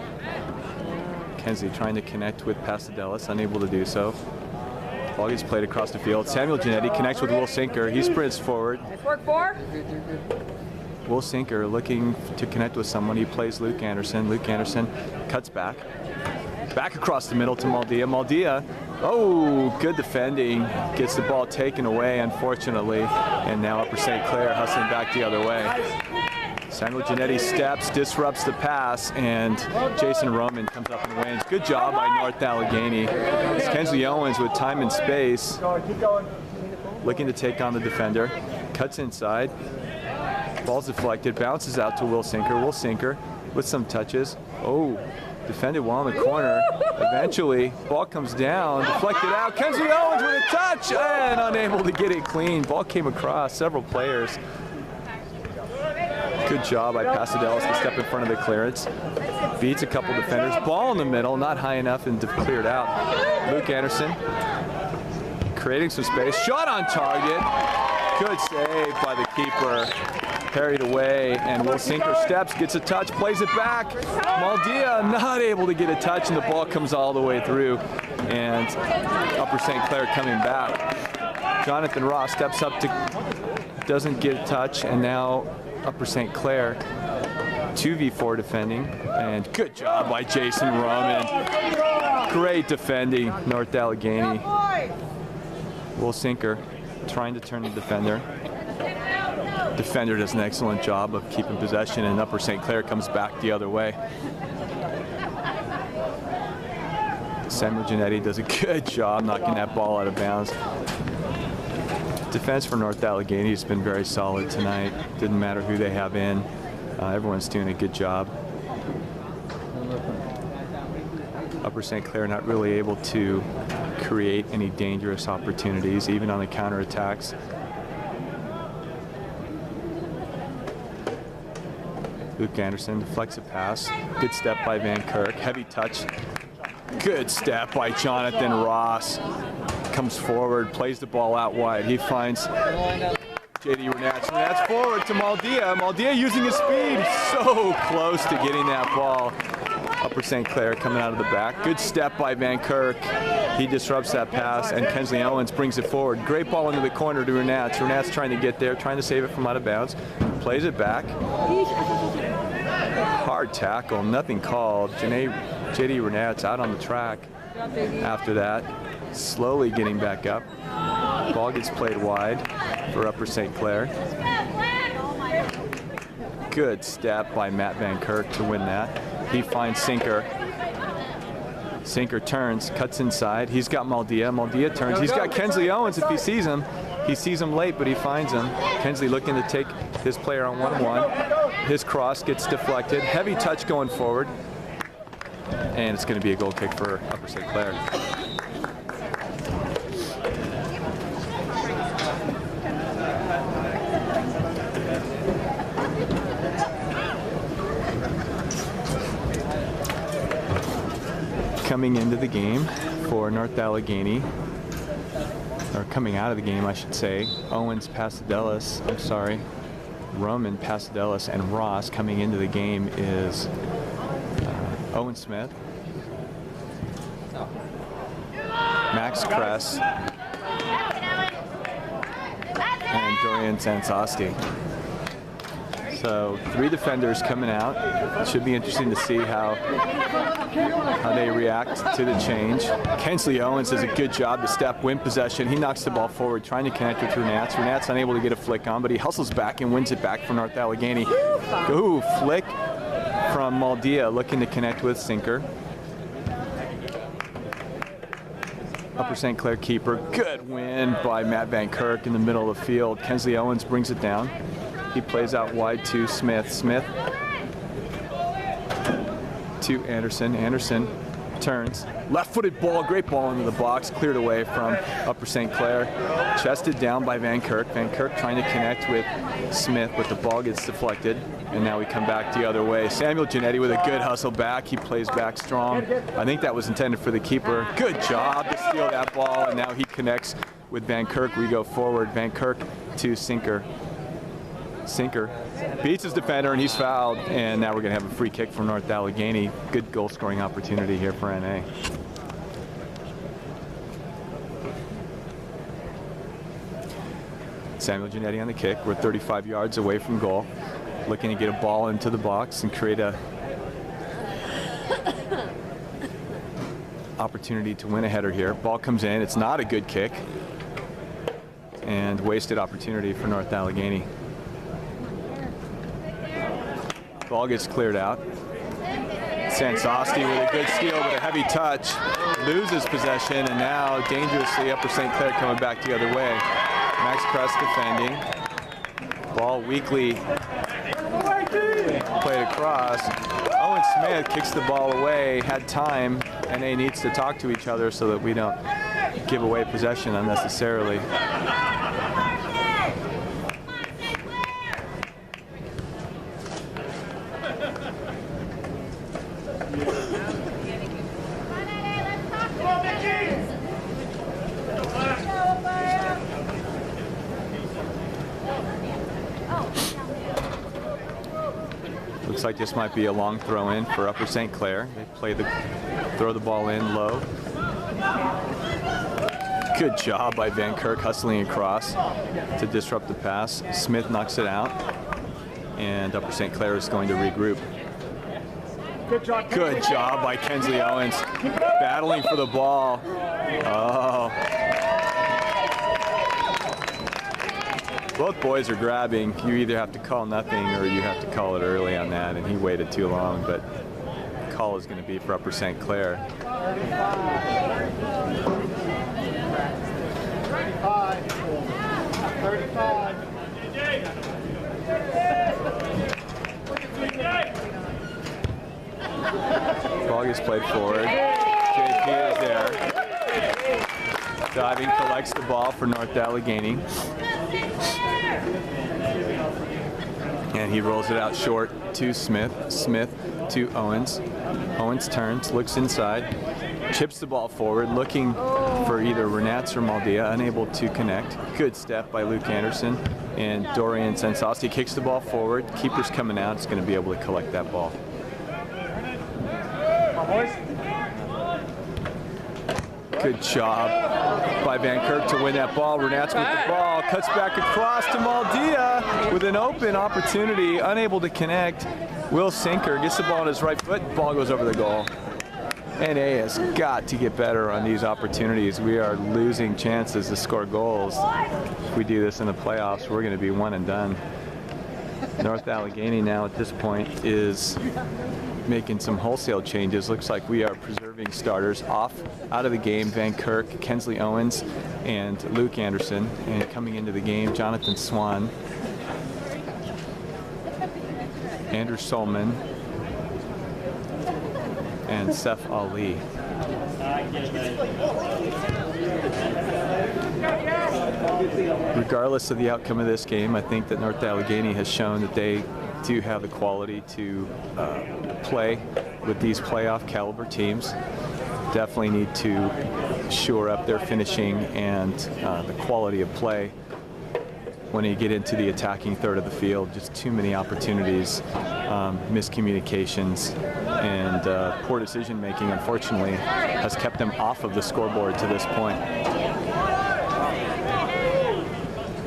Kensley trying to connect with Pasadelis, unable to do so. Ball gets played across the field. Samuel Giannetti connects with Will Sinker. He sprints forward. Will Sinker looking to connect with someone. He plays Luke Anderson. Luke Anderson cuts back. Back across the middle to Maldia. Maldia, oh, good defending. Gets the ball taken away, unfortunately. And now Upper St. Clair hustling back the other way. Samuel Giannetti steps, disrupts the pass, and Jason Roman comes up and wins. Good job by North Allegheny. It's Kensley Owens with time and space, looking to take on the defender. Cuts inside. Ball's deflected, bounces out to Will Sinker. Will Sinker with some touches. Oh, defended well in the corner. Eventually, ball comes down, deflected out. Kensley Owens with a touch and unable to get it clean. Ball came across several players. Good job by Pasadelos to step in front of the clearance. Beats a couple defenders. Ball in the middle, not high enough and cleared out. Luke Anderson creating some space. Shot on target. Good save by the keeper. Parried away, and Will Sinker steps, gets a touch, plays it back. Maldia not able to get a touch, and the ball comes all the way through. And Upper St. Clair coming back. Jonathan Ross steps up to, doesn't get a touch, and now Upper St. Clair 2v4 defending. And good job by Jason Roman. Great defending, North Allegheny. Will Sinker trying to turn the defender. Defender does an excellent job of keeping possession, and Upper St. Clair comes back the other way. Samuel Giannetti does a good job knocking that ball out of bounds. Defense for North Allegheny has been very solid tonight. Didn't matter who they have in. Everyone's doing a good job. Upper St. Clair not really able to create any dangerous opportunities, even on the counterattacks. Luke Anderson deflects a pass. Good step by Van Kirk. Heavy touch. Good step by Jonathan Ross. Comes forward, plays the ball out wide. He finds J.D. Renats. Renats forward to Maldia. Maldia using his speed. So close to getting that ball. Upper St. Clair coming out of the back. Good step by Van Kirk. He disrupts that pass, and Kensley Owens brings it forward. Great ball into the corner to Renats. Renats trying to get there, trying to save it from out of bounds. Plays it back. Hard tackle, nothing called. J.D. Renats out on the track after that. Slowly getting back up. Ball gets played wide for Upper St. Clair. Good step by Matt Van Kirk to win that. He finds Sinker. Sinker turns, cuts inside. He's got Maldia. Maldia turns. He's got Kensley Owens if he sees him. He sees him late, but he finds him. Kensley looking to take his player on 1-1. His cross gets deflected. Heavy touch going forward. And it's going to be a goal kick for Upper St. Clair. Coming into the game for North Allegheny, or coming out of the game, I should say, Owens, Pasadelos, I'm sorry, Roman, Pasadelos, and Ross. Coming into the game is Owen Smith, Max Kress, and Dorian Sansosti. So 3 defenders coming out. It should be interesting to see how they react to the change. Kensley Owens does a good job to step, win possession. He knocks the ball forward, trying to connect with Renats. Renats unable to get a flick on, but he hustles back and wins it back for North Allegheny. Ooh, flick from Maldia, looking to connect with Sinker. Upper St. Clair keeper. Good win by Matt Van Kirk in the middle of the field. Kensley Owens brings it down. He plays out wide to Smith. Smith to Anderson. Anderson turns. Left-footed ball, great ball into the box, cleared away from Upper St. Clair. Chested down by Van Kirk. Van Kirk trying to connect with Smith, but the ball gets deflected. And now we come back the other way. Samuel Giannetti with a good hustle back. He plays back strong. I think that was intended for the keeper. Good job to steal that ball, and now he connects with Van Kirk. We go forward. Van Kirk to Sinker. Sinker beats his defender, and he's fouled. And now we're going to have a free kick from North Allegheny. Good goal-scoring opportunity here for NA. Samuel Giannetti on the kick. We're 35 yards away from goal. Looking to get a ball into the box and create a opportunity to win a header here. Ball comes in. It's not a good kick. And wasted opportunity for North Allegheny. Ball gets cleared out. Sansosti with a good steal with a heavy touch. Loses possession, and now dangerously Upper St. Clair coming back the other way. Max Kress defending. Ball weakly played across. Owen Smith kicks the ball away, had time. NA needs to talk to each other so that we don't give away possession unnecessarily. Looks like this might be a long throw in for Upper St. Clair. They throw the ball in low. Good job by Van Kirk hustling across to disrupt the pass. Smith knocks it out, and Upper St. Clair is going to regroup. Good job by Kensley Owens, battling for the ball. Oh. Both boys are grabbing. You either have to call nothing or you have to call it early on that, and he waited too long, but the call is going to be for Upper St. Clair. 35. Ball gets played forward. JP is there. Diving, collects the ball for North Allegheny. And he rolls it out short to Smith. Smith to Owens. Owens turns, looks inside, chips the ball forward, looking for either Renats or Maldia, unable to connect. Good step by Luke Anderson. And Dorian Sensosky kicks the ball forward. Keeper's coming out. It's going to be able to collect that ball. Good job by Van Kirk to win that ball. Renats with the ball, cuts back across to Maldia with an open opportunity, unable to connect. Will Sinker gets the ball on his right foot, ball goes over the goal. NA has got to get better on these opportunities. We are losing chances to score goals. If we do this in the playoffs, we're going to be one and done. North Allegheny now at this point is making some wholesale changes. Looks like we are preserving starters out of the game. Van Kirk, Kensley Owens, and Luke Anderson. And coming into the game, Jonathan Swan, Andrew Solman, and Seth Ali. Regardless of the outcome of this game, I think that North Allegheny has shown that they do have the quality to play with these playoff caliber teams. Definitely need to shore up their finishing and the quality of play when you get into the attacking third of the field. Just too many opportunities, miscommunications, and poor decision making, unfortunately, has kept them off of the scoreboard to this point.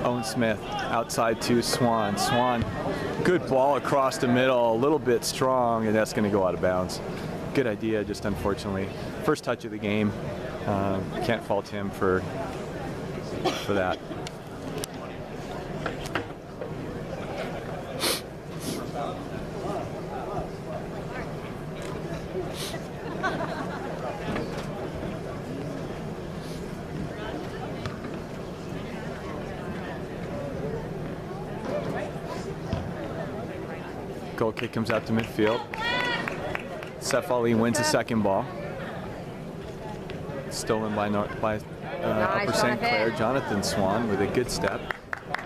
Owen Smith outside to Swan. Swan, good ball across the middle, a little bit strong, and that's going to go out of bounds. Good idea, just unfortunately. First touch of the game. Can't fault him for that. Goal kick comes out to midfield. Seth Ali wins the second ball. Stolen by Upper St. Clair. Jonathan Swan with a good step,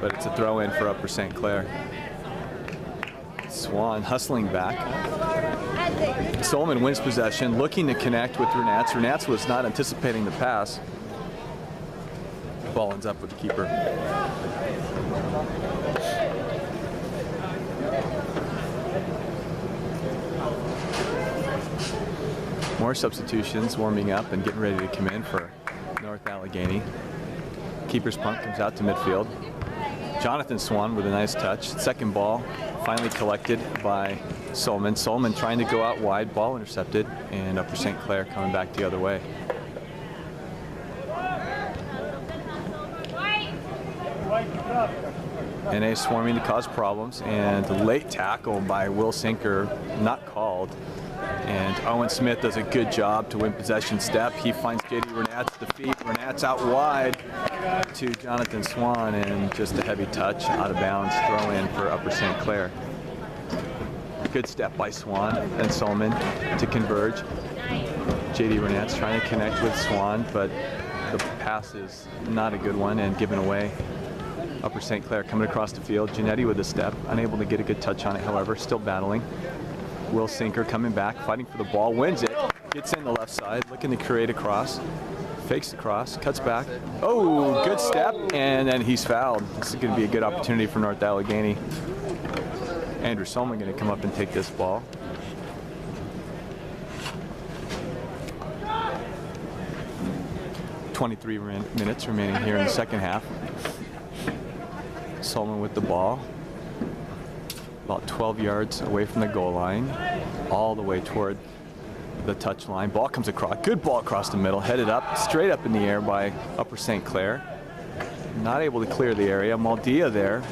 but it's a throw in for Upper St. Clair. Swan hustling back. Solomon wins possession, looking to connect with Renats. Renats was not anticipating the pass. Ball ends up with the keeper. More substitutions warming up and getting ready to come in for North Allegheny. Keeper's punt comes out to midfield. Jonathan Swan with a nice touch. Second ball finally collected by Solomon. Solomon trying to go out wide, ball intercepted, and Upper St. Clair coming back the other way. NA swarming to cause problems, and a late tackle by Will Sinker, not called. And Owen Smith does a good job to win possession step. He finds JD Renats at the feet. Renats out wide to Jonathan Swan, and just a heavy touch out of bounds, throw in for Upper St. Clair. Good step by Swan and Solomon to converge. JD Renats trying to connect with Swan, but the pass is not a good one and given away. Upper St. Clair coming across the field. Giannetti with a step, unable to get a good touch on it, however, still battling. Will Sinker coming back, fighting for the ball, wins it, gets in the left side, looking to create a cross, fakes the cross, cuts back. Oh, good step, and then he's fouled. This is going to be a good opportunity for North Allegheny. Andrew Solomon going to come up and take this ball. Minutes remaining here in the second half. Solomon with the ball. About 12 yards away from the goal line. All the way toward the touch line. Ball comes across. Good ball across the middle. Headed up, straight up in the air by Upper St. Clair. Not able to clear the area. Maldia there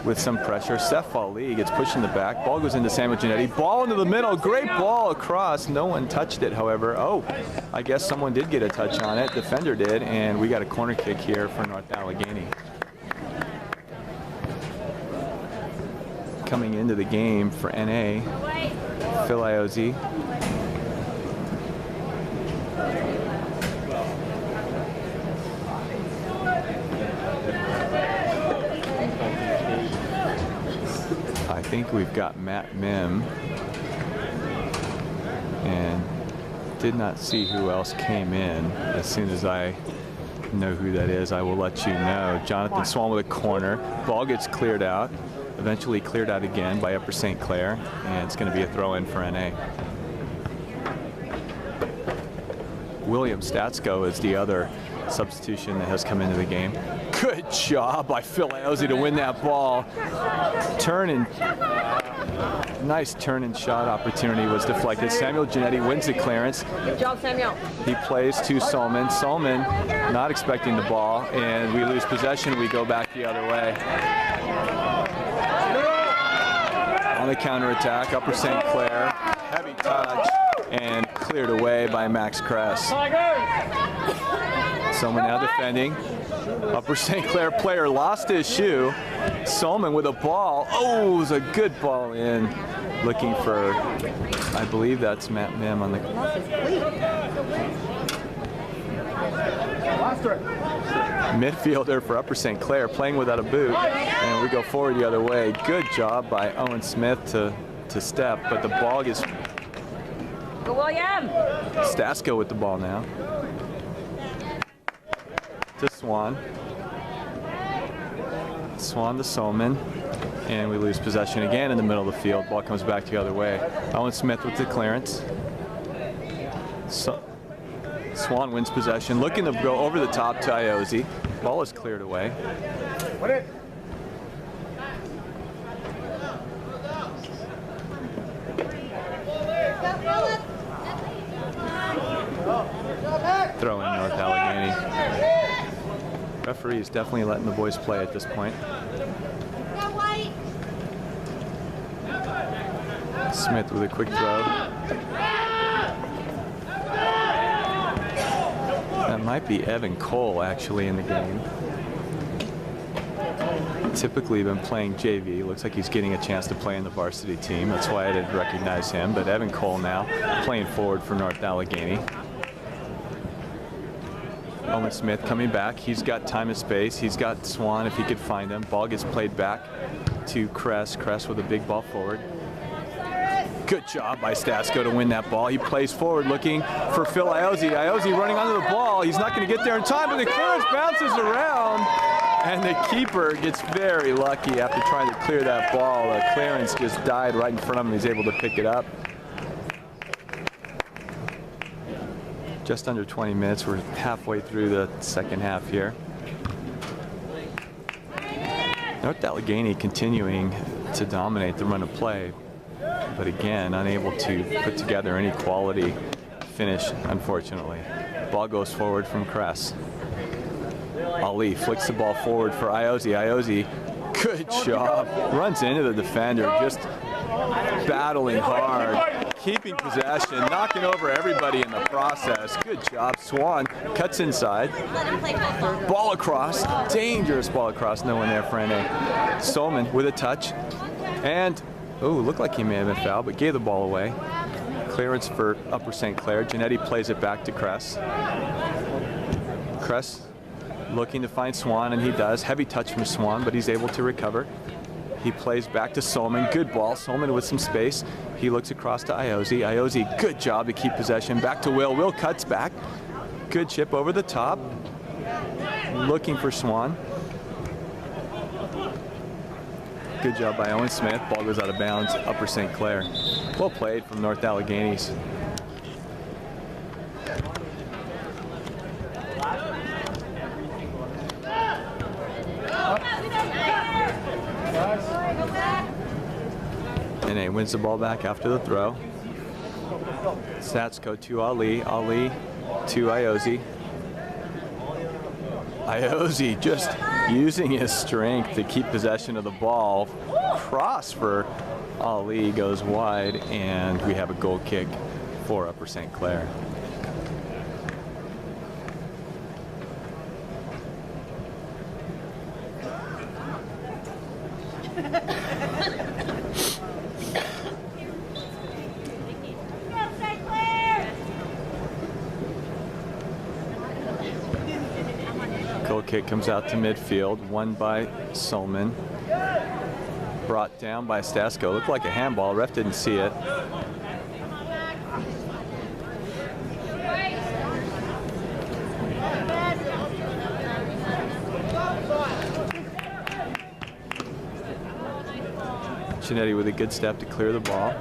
with some pressure. Seth Ali gets pushed in the back. Ball goes into Samuel Giannetti. Ball into the middle. Great ball across. No one touched it, however. Oh, I guess someone did get a touch on it. Defender did, and we got a corner kick here for North Allegheny. Coming into the game for NA, Phil Iozzi. I think we've got Matt Mim, and did not see who else came in. As soon as I know who that is, I will let you know. Jonathan Swan with a corner. Ball gets cleared out, eventually cleared out again by Upper St. Clair, and it's going to be a throw-in for NA. William Statsko is the other substitution that has come into the game. Good job by Phil Iozzi to win that ball. Nice turn and shot opportunity was deflected. Samuel Giannetti wins the clearance. Good job, Samuel. He plays to Solomon. Solomon not expecting the ball, and we lose possession. We go back the other way. On the counterattack, Upper St. Clair, heavy touch, and cleared away by Max Kress. Solomon now defending. Upper St. Clair player lost his shoe. Solomon with a ball. Oh, it was a good ball in. Looking for, I believe that's Matt Mim on the midfielder for Upper St. Clair, playing without a boot. And we go forward the other way. Good job by Owen Smith to step, but the ball gets... Go William! Stasko with the ball now. To Swan. Swan to Solomon. And we lose possession again in the middle of the field. Ball comes back the other way. Owen Smith with the clearance. Swan wins possession. Looking to go over the top to Iozzi. Ball is cleared away. Throw in North Allegheny. Referee is definitely letting the boys play at this point. Smith with a quick throw. That might be Evan Cole actually in the game. Typically been playing JV. Looks like he's getting a chance to play in the varsity team. That's why I didn't recognize him. But Evan Cole now playing forward for North Allegheny. Owen Smith coming back. He's got time and space. He's got Swan if he could find him. Ball gets played back to Kress. Kress with a big ball forward. Good job by Stasko to win that ball. He plays forward looking for Phil Iozzi. Iozzi running onto the ball. He's not going to get there in time, but the clearance bounces around. And the keeper gets very lucky after trying to clear that ball. The clearance just died right in front of him. He's able to pick it up. Just under 20 minutes. We're halfway through the second half here. North Allegheny continuing to dominate the run of play, but again, unable to put together any quality finish, unfortunately. Ball goes forward from Kress. Ali flicks the ball forward for Iozzi. Iozzi, good job. Runs into the defender, just battling hard, keeping possession, knocking over everybody in the process. Good job. Swan cuts inside. Ball across, dangerous ball across. No one there for NA. Solomon with a touch. And, oh, looked like he may have been fouled, but gave the ball away. Clearance for Upper St. Clair. Giannetti plays it back to Kress. Kress looking to find Swan, and he does. Heavy touch from Swan, but he's able to recover. He plays back to Solomon. Good ball. Solomon with some space. He looks across to Iozzi. Iozzi, good job to keep possession. Back to Will. Will cuts back. Good chip over the top. Looking for Swan. Good job by Owen Smith. Ball goes out of bounds, Upper St. Clair. Well played from North Alleghenies. NA wins the ball back after the throw. Stats go to Ali. Ali to Iozzi. Iozzi just using his strength to keep possession of the ball. Cross for Ali goes wide, and we have a goal kick for Upper St. Clair. Goal kick comes out to midfield, won by Solman. Brought down by Stasko. Looked like a handball. Ref didn't see it. Chinetti with a good step to clear the ball.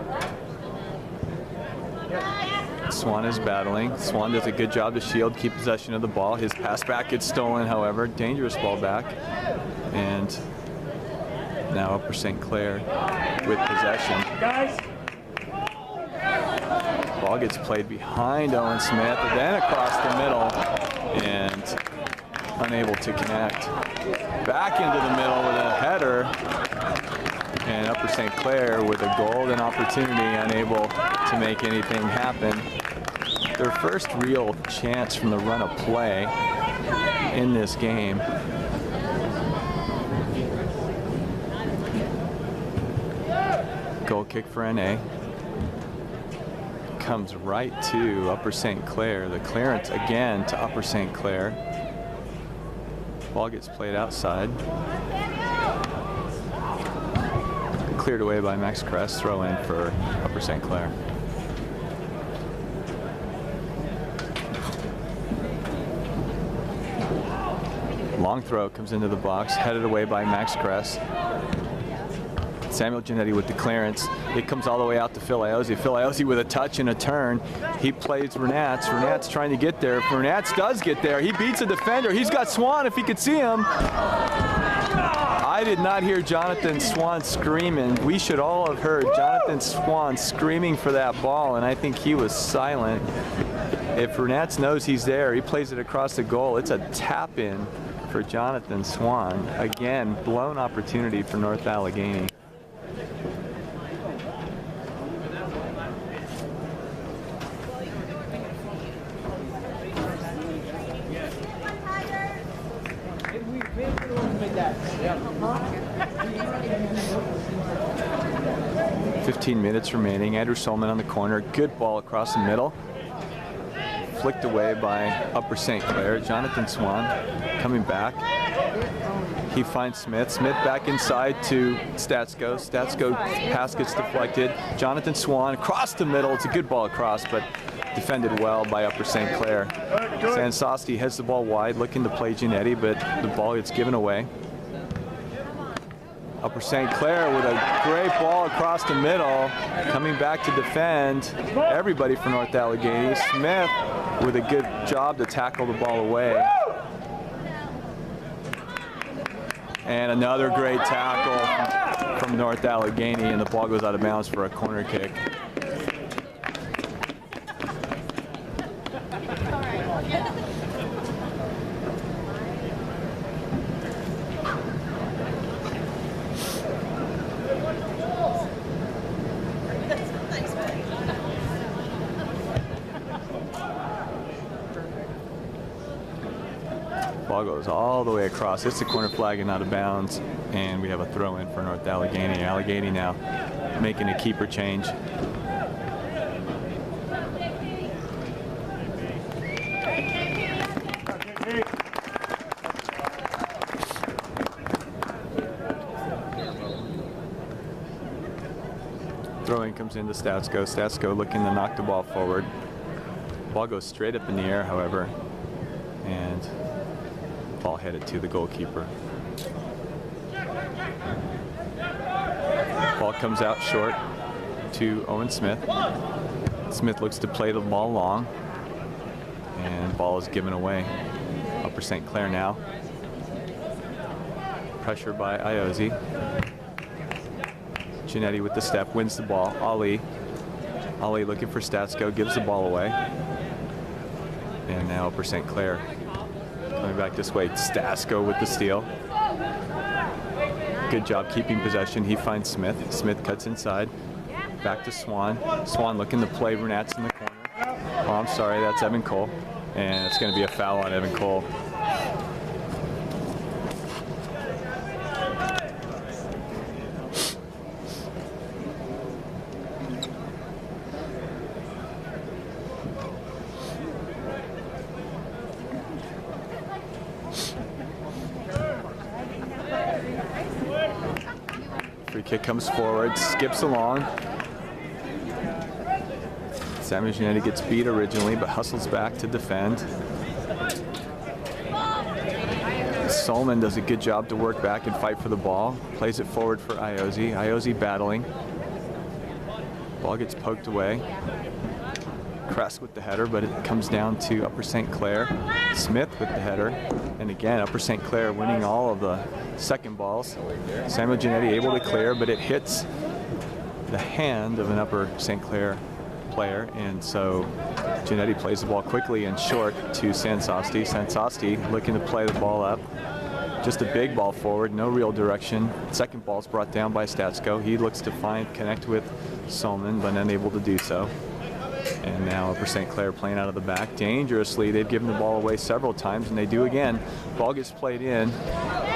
Swan is battling. Swan does a good job to shield, keep possession of the ball. His pass back gets stolen, however. Dangerous ball back. And now Upper St. Clair with possession. Ball gets played behind Owen Smith, then across the middle, and unable to connect. Back into the middle with a header. And Upper St. Clair with a golden opportunity, unable to make anything happen. Their first real chance from the run of play in this game. Goal kick for NA. Comes right to Upper St. Clair. The clearance again to Upper St. Clair. Ball gets played outside. Cleared away by Max Kress. Throw in for Upper St. Clair. Long throw comes into the box, headed away by Max Kress. Samuel Giannetti with the clearance. It comes all the way out to Phil Iozzi. Phil Iozzi with a touch and a turn. He plays Renats. Renats trying to get there. If Renats does get there, he beats a defender. He's got Swan if he could see him. I did not hear Jonathan Swan screaming. We should all have heard Jonathan Swan screaming for that ball, and I think he was silent. If Renats knows he's there, he plays it across the goal. It's a tap in for Jonathan Swan. Again, blown opportunity for North Allegheny. Yeah. 15 minutes remaining. Andrew Solman on the corner. Good ball across the middle. Flicked away by Upper St. Clair. Jonathan Swan coming back. He finds Smith. Smith back inside to Statsko. Statsko pass gets deflected. Jonathan Swan across the middle. It's a good ball across, but defended well by Upper St. Clair. Sansosti heads the ball wide, looking to play Giannetti, but the ball gets given away. Upper St. Clair with a great ball across the middle, coming back to defend. Everybody for North Allegheny. Smith with a good job to tackle the ball away. And another great tackle from North Allegheny, and the ball goes out of bounds for a corner kick. Ball goes all the way across. It's the corner flag and out of bounds, and we have a throw in for North Allegheny. Allegheny now making a keeper change. Throw-in comes into Statsko. Statsko looking to knock the ball forward. Ball goes straight up in the air, however, and ball headed to the goalkeeper. Ball comes out short to Owen Smith. Smith looks to play the ball long, and ball is given away. Upper St. Clair now. Pressure by Iozzi. Giannetti with the step, wins the ball. Ali looking for Statsko, gives the ball away. And now Upper St. Clair coming back this way. Statsko with the steal. Good job keeping possession. He finds Smith. Smith cuts inside. Back to Swan. Swan looking to play Renats in the corner. Oh, I'm sorry, that's Evan Cole. And it's going to be a foul on Evan Cole. Free kick comes forward, skips along. Samuel Giannetti gets beat originally, but hustles back to defend. Solman does a good job to work back and fight for the ball. Plays it forward for Iozzi. Iozzi battling. Ball gets poked away. Kress with the header, but it comes down to Upper St. Clair. Smith with the header. And again, Upper St. Clair winning all of the second balls. Samuel Giannetti able to clear, but it hits the hand of an Upper St. Clair player, and so Giannetti plays the ball quickly and short to Sansasti. Sansasti looking to play the ball up. Just a big ball forward, no real direction. Second ball's brought down by Statsko. He looks to connect with Solman, but unable to do so. And now Upper St. Clair playing out of the back dangerously. They've given the ball away several times, and they do again. Ball gets played in.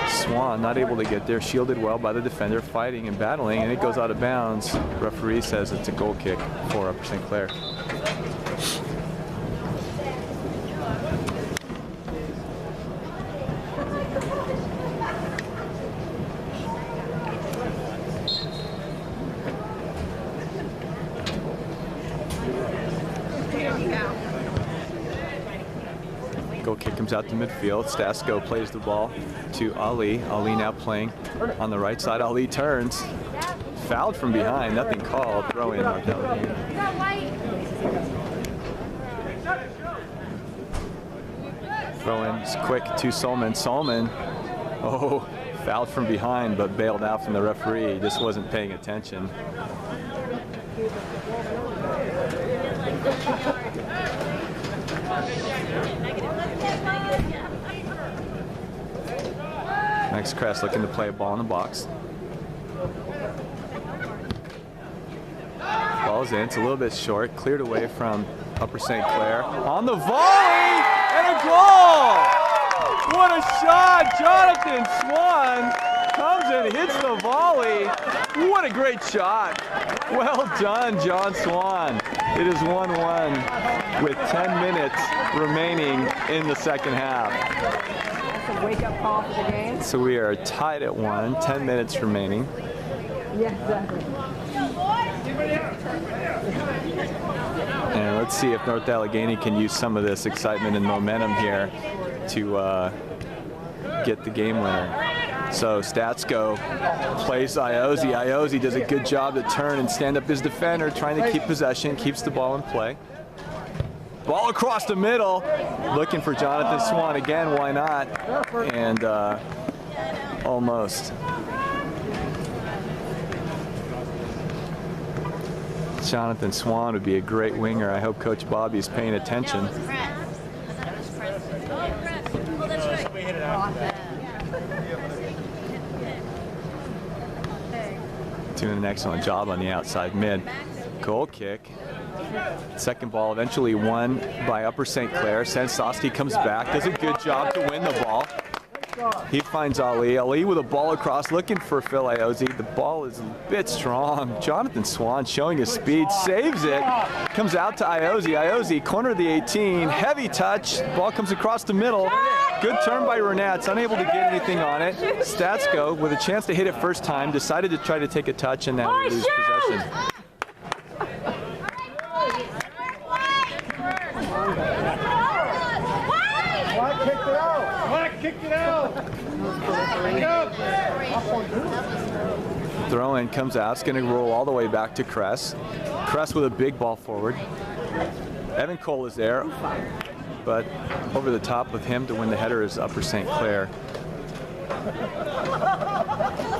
Swan not able to get there, shielded well by the defender, fighting and battling, and it goes out of bounds. Referee says it's a goal kick for Upper St. Clair. Goal kick comes out to midfield. Statsko plays the ball to Ali. Ali now playing on the right side. Ali turns. Fouled from behind. Nothing called. Throw in. Throw in quick to Solman. Solman, oh, fouled from behind, but bailed out from the referee. He just wasn't paying attention. Max Kress looking to play a ball in the box. Ball's in, it's a little bit short, cleared away from Upper St. Clair. On the volley, and a goal! What a shot! Jonathan Swan comes and hits the volley. What a great shot. Well done, John Swan. It is 1-1 with 10 minutes remaining in the second half. That's a wake-up call for the game. So we are tied at 1, 10 minutes remaining. Yeah, exactly. And let's see if North Allegheny can use some of this excitement and momentum here to get the game winner. So Statsko plays Iozzi. Iozzi does a good job to turn and stand up his defender, trying to keep possession, keeps the ball in play. Ball across the middle, looking for Jonathan Swan again, why not? And almost. Jonathan Swan would be a great winger. I hope Coach Bobby's paying attention. Doing an excellent job on the outside mid. Goal kick. Second ball eventually won by Upper St. Clair. Sansasti comes back, does a good job to win the ball. He finds Ali. Ali with a ball across, looking for Phil Iozzi. The ball is a bit strong. Jonathan Swan showing his speed, saves it. Comes out to Iozzi. Iozzi, corner of the 18, heavy touch. Ball comes across the middle. Good turn by Renats, unable to get anything on it. Statsko, with a chance to hit it first time, decided to try to take a touch, and now we lose possession. Kicked it out. Throw-in comes out. It's going to roll all the way back to Kress. Kress with a big ball forward. Evan Cole is there, but over the top with him to win the header is Upper St. Clair.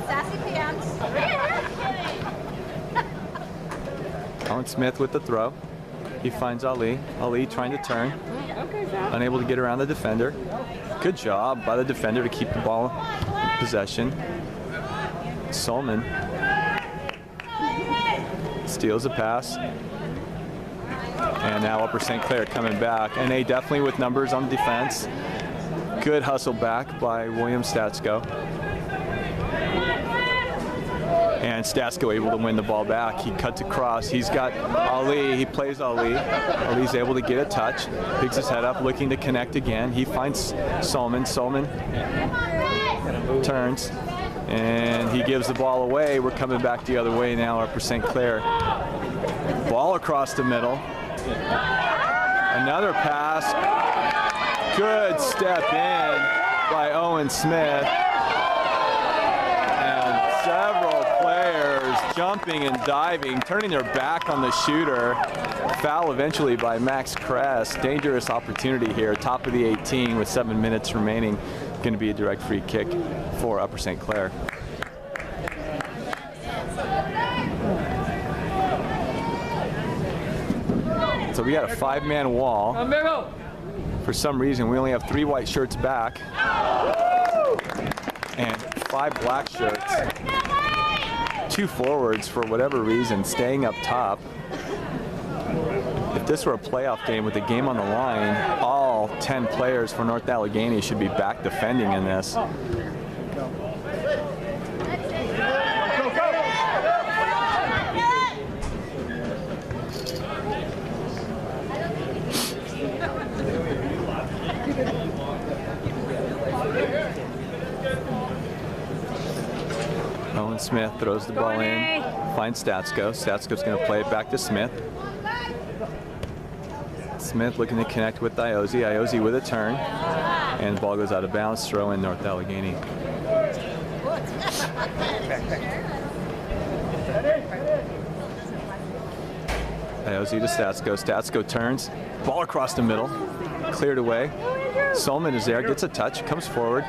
Sassy pants. Owen Smith with the throw. He finds Ali. Ali trying to turn. Unable to get around the defender. Good job by the defender to keep the ball in possession. Solman steals a pass. And now Upper St. Clair coming back. NA definitely with numbers on defense. Good hustle back by William Statsko. And Statsko able to win the ball back. He cuts across. He's got Ali. He plays Ali. Ali's able to get a touch. Picks his head up, looking to connect again. He finds Solman. Solman turns. And he gives the ball away. We're coming back the other way now, Upper St. Clair. Ball across the middle. Another pass. Good step in by Owen Smith. And several players jumping and diving, turning their back on the shooter. Foul eventually by Max Kress. Dangerous opportunity here. Top of the 18 with 7 minutes remaining. Going to be a direct free kick for Upper St. Clair. So we got a 5-man wall. For some reason, we only have 3 white shirts back and 5 black shirts. 2 forwards, for whatever reason, staying up top. If this were a playoff game with the game on the line, all 10 players for North Allegheny should be back defending in this. Owen Smith throws the ball in, finds Statsko. Statsko's going to play it back to Smith. Smith looking to connect with Iozzi. Iozzi with a turn, and the ball goes out of bounds. Throw in North Allegheny. Iozzi to Statsko. Statsko turns, ball across the middle, cleared away. Solman is there, gets a touch, comes forward,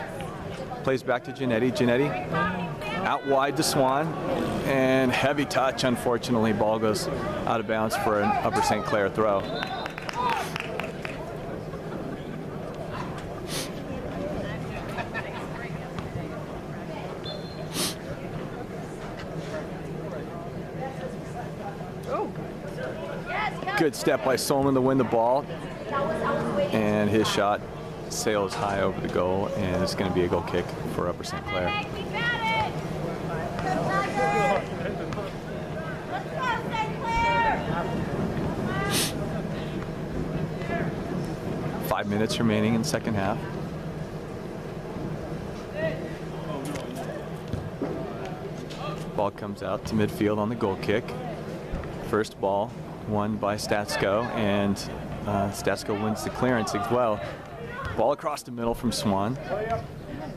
plays back to Giannetti. Giannetti out wide to Swan, and heavy touch. Unfortunately, ball goes out of bounds for an Upper St. Clair throw. Good step by Solman to win the ball, and his shot sails high over the goal, and it's going to be a goal kick for Upper St. Clair. 5 minutes remaining in the second half. Ball comes out to midfield on the goal kick. First ball won by Statsko, and Statsko wins the clearance as well. Ball across the middle from Swan.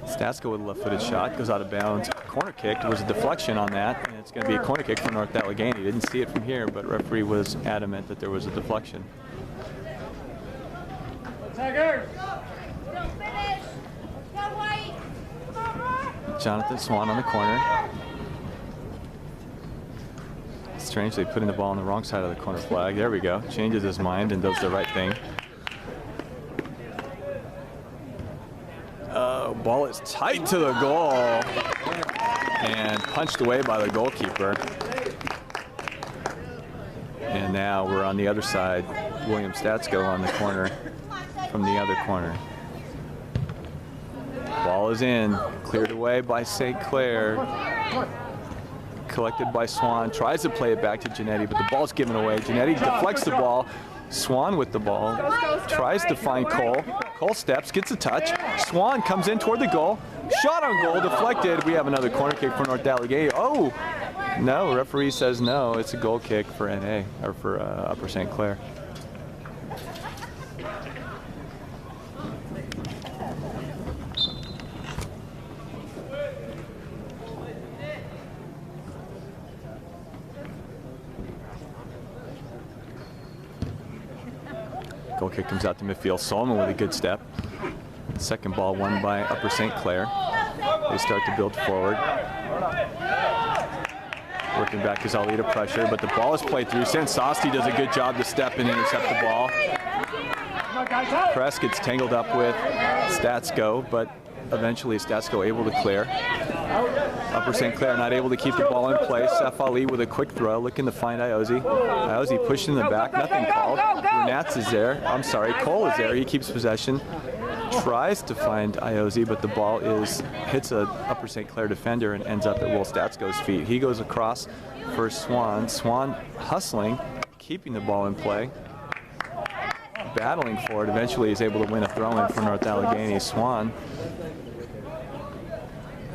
Statsko with a left-footed shot, goes out of bounds. Corner kick, there was a deflection on that, and it's going to be a corner kick for North Allegheny. Didn't see it from here, but referee was adamant that there was a deflection. Jonathan Swan on the corner. Strangely putting the ball on the wrong side of the corner flag. There we go. Changes his mind and does the right thing. Ball is tight to the goal and punched away by the goalkeeper. And now we're on the other side. William Statsko on the corner from the other corner. Ball is in, cleared away by St. Clair. Collected by Swan, tries to play it back to Giannetti, but the ball's given away. Giannetti deflects the ball. Swan with the ball, tries to find Cole. Cole steps, gets a touch. Swan comes in toward the goal. Shot on goal, deflected. We have another corner kick for North Allegheny. Oh, no, referee says no. It's a goal kick for NA, or for Upper St. Clair. Goal kick comes out to midfield. Solomon with a good step. Second ball won by Upper St. Clair. They start to build forward. Working back is Ali to pressure, but the ball is played through. Sansasti does a good job to step and intercept the ball. Press gets tangled up with Statsko, but eventually Statsko able to clear. Upper St. Clair not able to keep the ball in place. Seth Ali with a quick throw, looking to find Iozi. Iozi pushed in the back, nothing called. Brunats is there. I'm sorry, Cole is there. He keeps possession. Tries to find Iozi, but the ball hits a Upper St. Clair defender and ends up at Will Statsko's feet. He goes across for Swan. Swan hustling, keeping the ball in play. Battling for it, eventually is able to win a throw-in for North Allegheny. Swan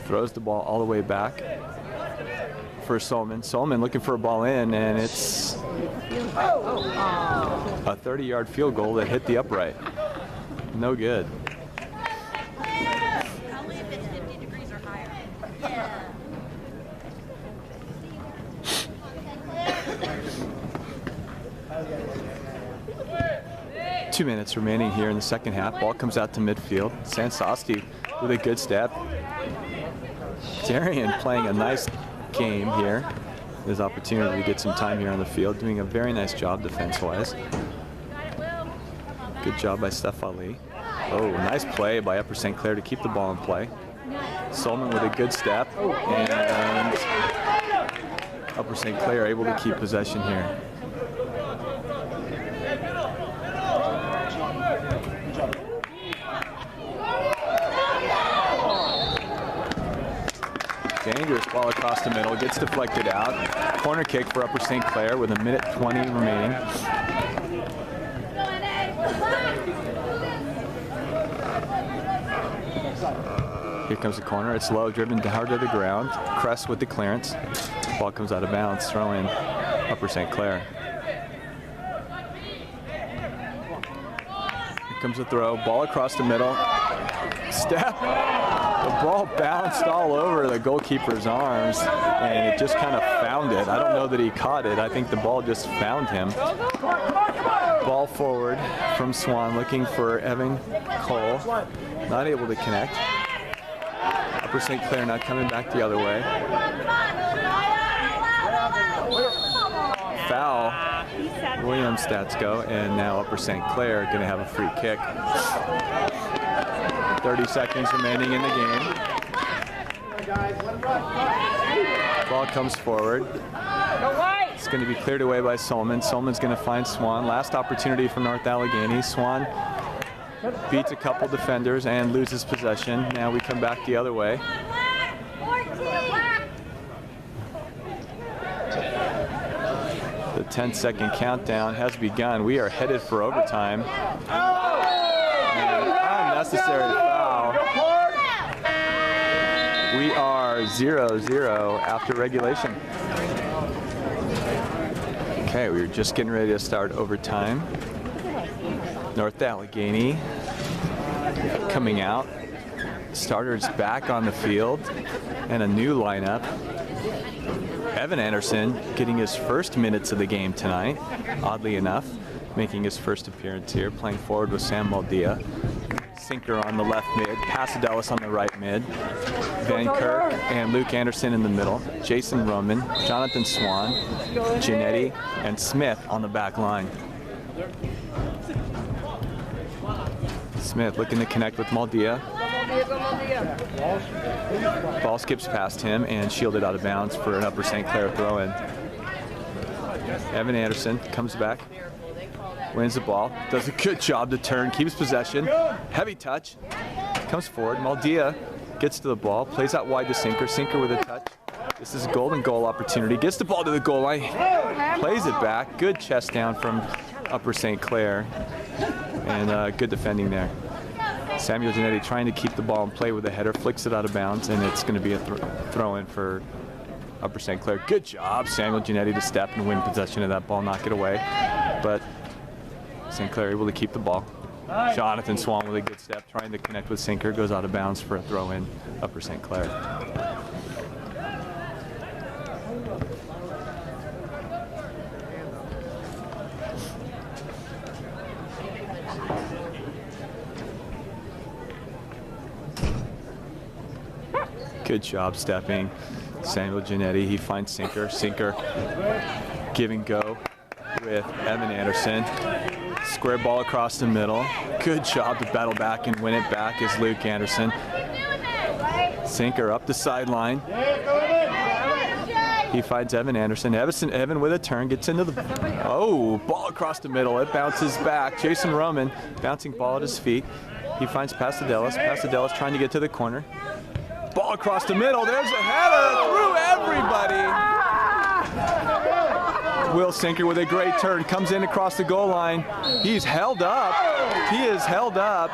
throws the ball all the way back for Solomon. Solomon looking for a ball in, and it's a 30-yard field goal that hit the upright. No good. Only if it's 50 degrees or higher. Yeah. 2 minutes remaining here in the second half. Ball comes out to midfield. Sansasti with a good step. Darian playing a nice game here. His opportunity to get some time here on the field, doing a very nice job defense-wise. Good job by Steph Ali. Oh, nice play by Upper St. Clair to keep the ball in play. Solomon with a good step, and Upper St. Clair able to keep possession here. Dangerous ball across the middle, gets deflected out. Corner kick for Upper St. Clair with 1:20 remaining. Here comes the corner. It's low, driven hard to the ground. Cress with the clearance. Ball comes out of bounds. Throw in Upper St. Clair. Here comes the throw. Ball across the middle. Step. The ball bounced all over the goalkeeper's arms, and it just kind of found it. I don't know that he caught it. I think the ball just found him. Ball forward from Swan, looking for Evan Cole. Not able to connect. Upper St. Clair not coming back the other way. Foul, William Statsko, and now Upper St. Clair going to have a free kick. 30 seconds remaining in the game. Ball comes forward. It's going to be cleared away by Solomon. Solomon's going to find Swan. Last opportunity for North Allegheny. Swan beats a couple defenders and loses possession. Now we come back the other way. The 10-second countdown has begun. We are headed for overtime. And unnecessary foul. We are 0-0 after regulation. Okay, we were just getting ready to start overtime. North Allegheny coming out. Starters back on the field and a new lineup. Evan Anderson getting his first minutes of the game tonight, oddly enough, making his first appearance here, playing forward with Sam Maldia. Sinker on the left mid, Pasadelis on the right mid, Van Kirk and Luke Anderson in the middle, Jason Roman, Jonathan Swan, Giannetti, and Smith on the back line. Smith looking to connect with Maldia. Ball skips past him and shielded out of bounds for an Upper St. Clair throw-in. Evan Anderson comes back, wins the ball, does a good job to turn, keeps possession, heavy touch, comes forward. Maldia gets to the ball, plays out wide to Sinker. Sinker with a touch. This is a golden goal opportunity. Gets the ball to the goal line, plays it back. Good chest down from Upper St. Clair, and good defending there. Samuel Giannetti trying to keep the ball in play with a header, flicks it out of bounds, and it's going to be a throw-in for Upper St. Clair. Good job, Samuel Giannetti, to step and win possession of that ball, knock it away. But St. Clair able to keep the ball. Jonathan Swan with a good step, trying to connect with Sinker, goes out of bounds for a throw-in, Upper St. Clair. Good job stepping. Samuel Giannetti, he finds Sinker. Sinker give and go with Evan Anderson. Square ball across the middle. Good job to battle back and win it back is Luke Anderson. Sinker up the sideline. He finds Evan Anderson. Evan with a turn, gets into the, oh, ball across the middle. It bounces back. Jason Roman, bouncing ball at his feet. He finds Pasadelis. Pasadelis trying to get to the corner. Ball across the middle. There's a header through everybody. Will Sinker with a great turn, comes in across the goal line. He's held up. He is held up.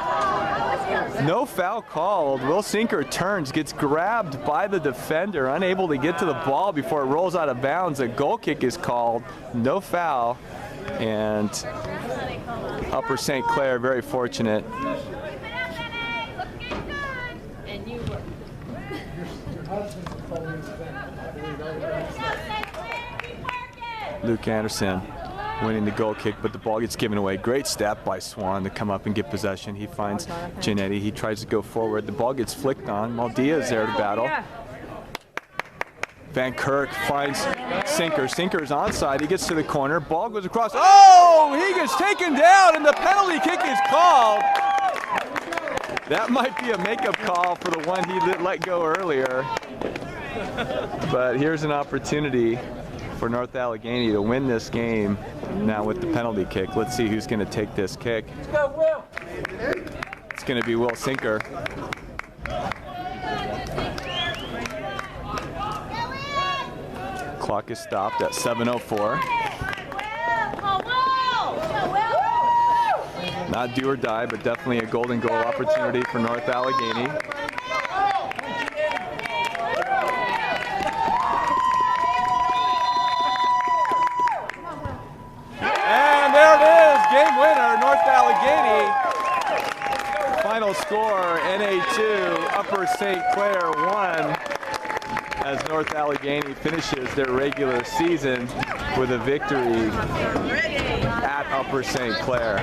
No foul called. Will Sinker turns, gets grabbed by the defender, unable to get to the ball before it rolls out of bounds. A goal kick is called. No foul. And Upper St. Clair very fortunate. Luke Anderson winning the goal kick, but the ball gets given away. Great step by Swan to come up and get possession. He finds Giannetti. He tries to go forward. The ball gets flicked on. Maldia is there to battle. Van Kirk finds Sinker. Sinker is onside. He gets to the corner. Ball goes across. Oh! He gets taken down, and the penalty kick is called. That might be a makeup call for the one he let go earlier. But here's an opportunity for North Allegheny to win this game now with the penalty kick. Let's see who's going to take this kick. Let's go, Will. It's going to be Will Sinker. Clock is stopped at 7:04. Not do or die, but definitely a golden goal opportunity for North Allegheny. And there it is, game winner, North Allegheny. Final score, NA2, Upper St. Clair 1, as North Allegheny finishes their regular season with a victory at Upper St. Clair.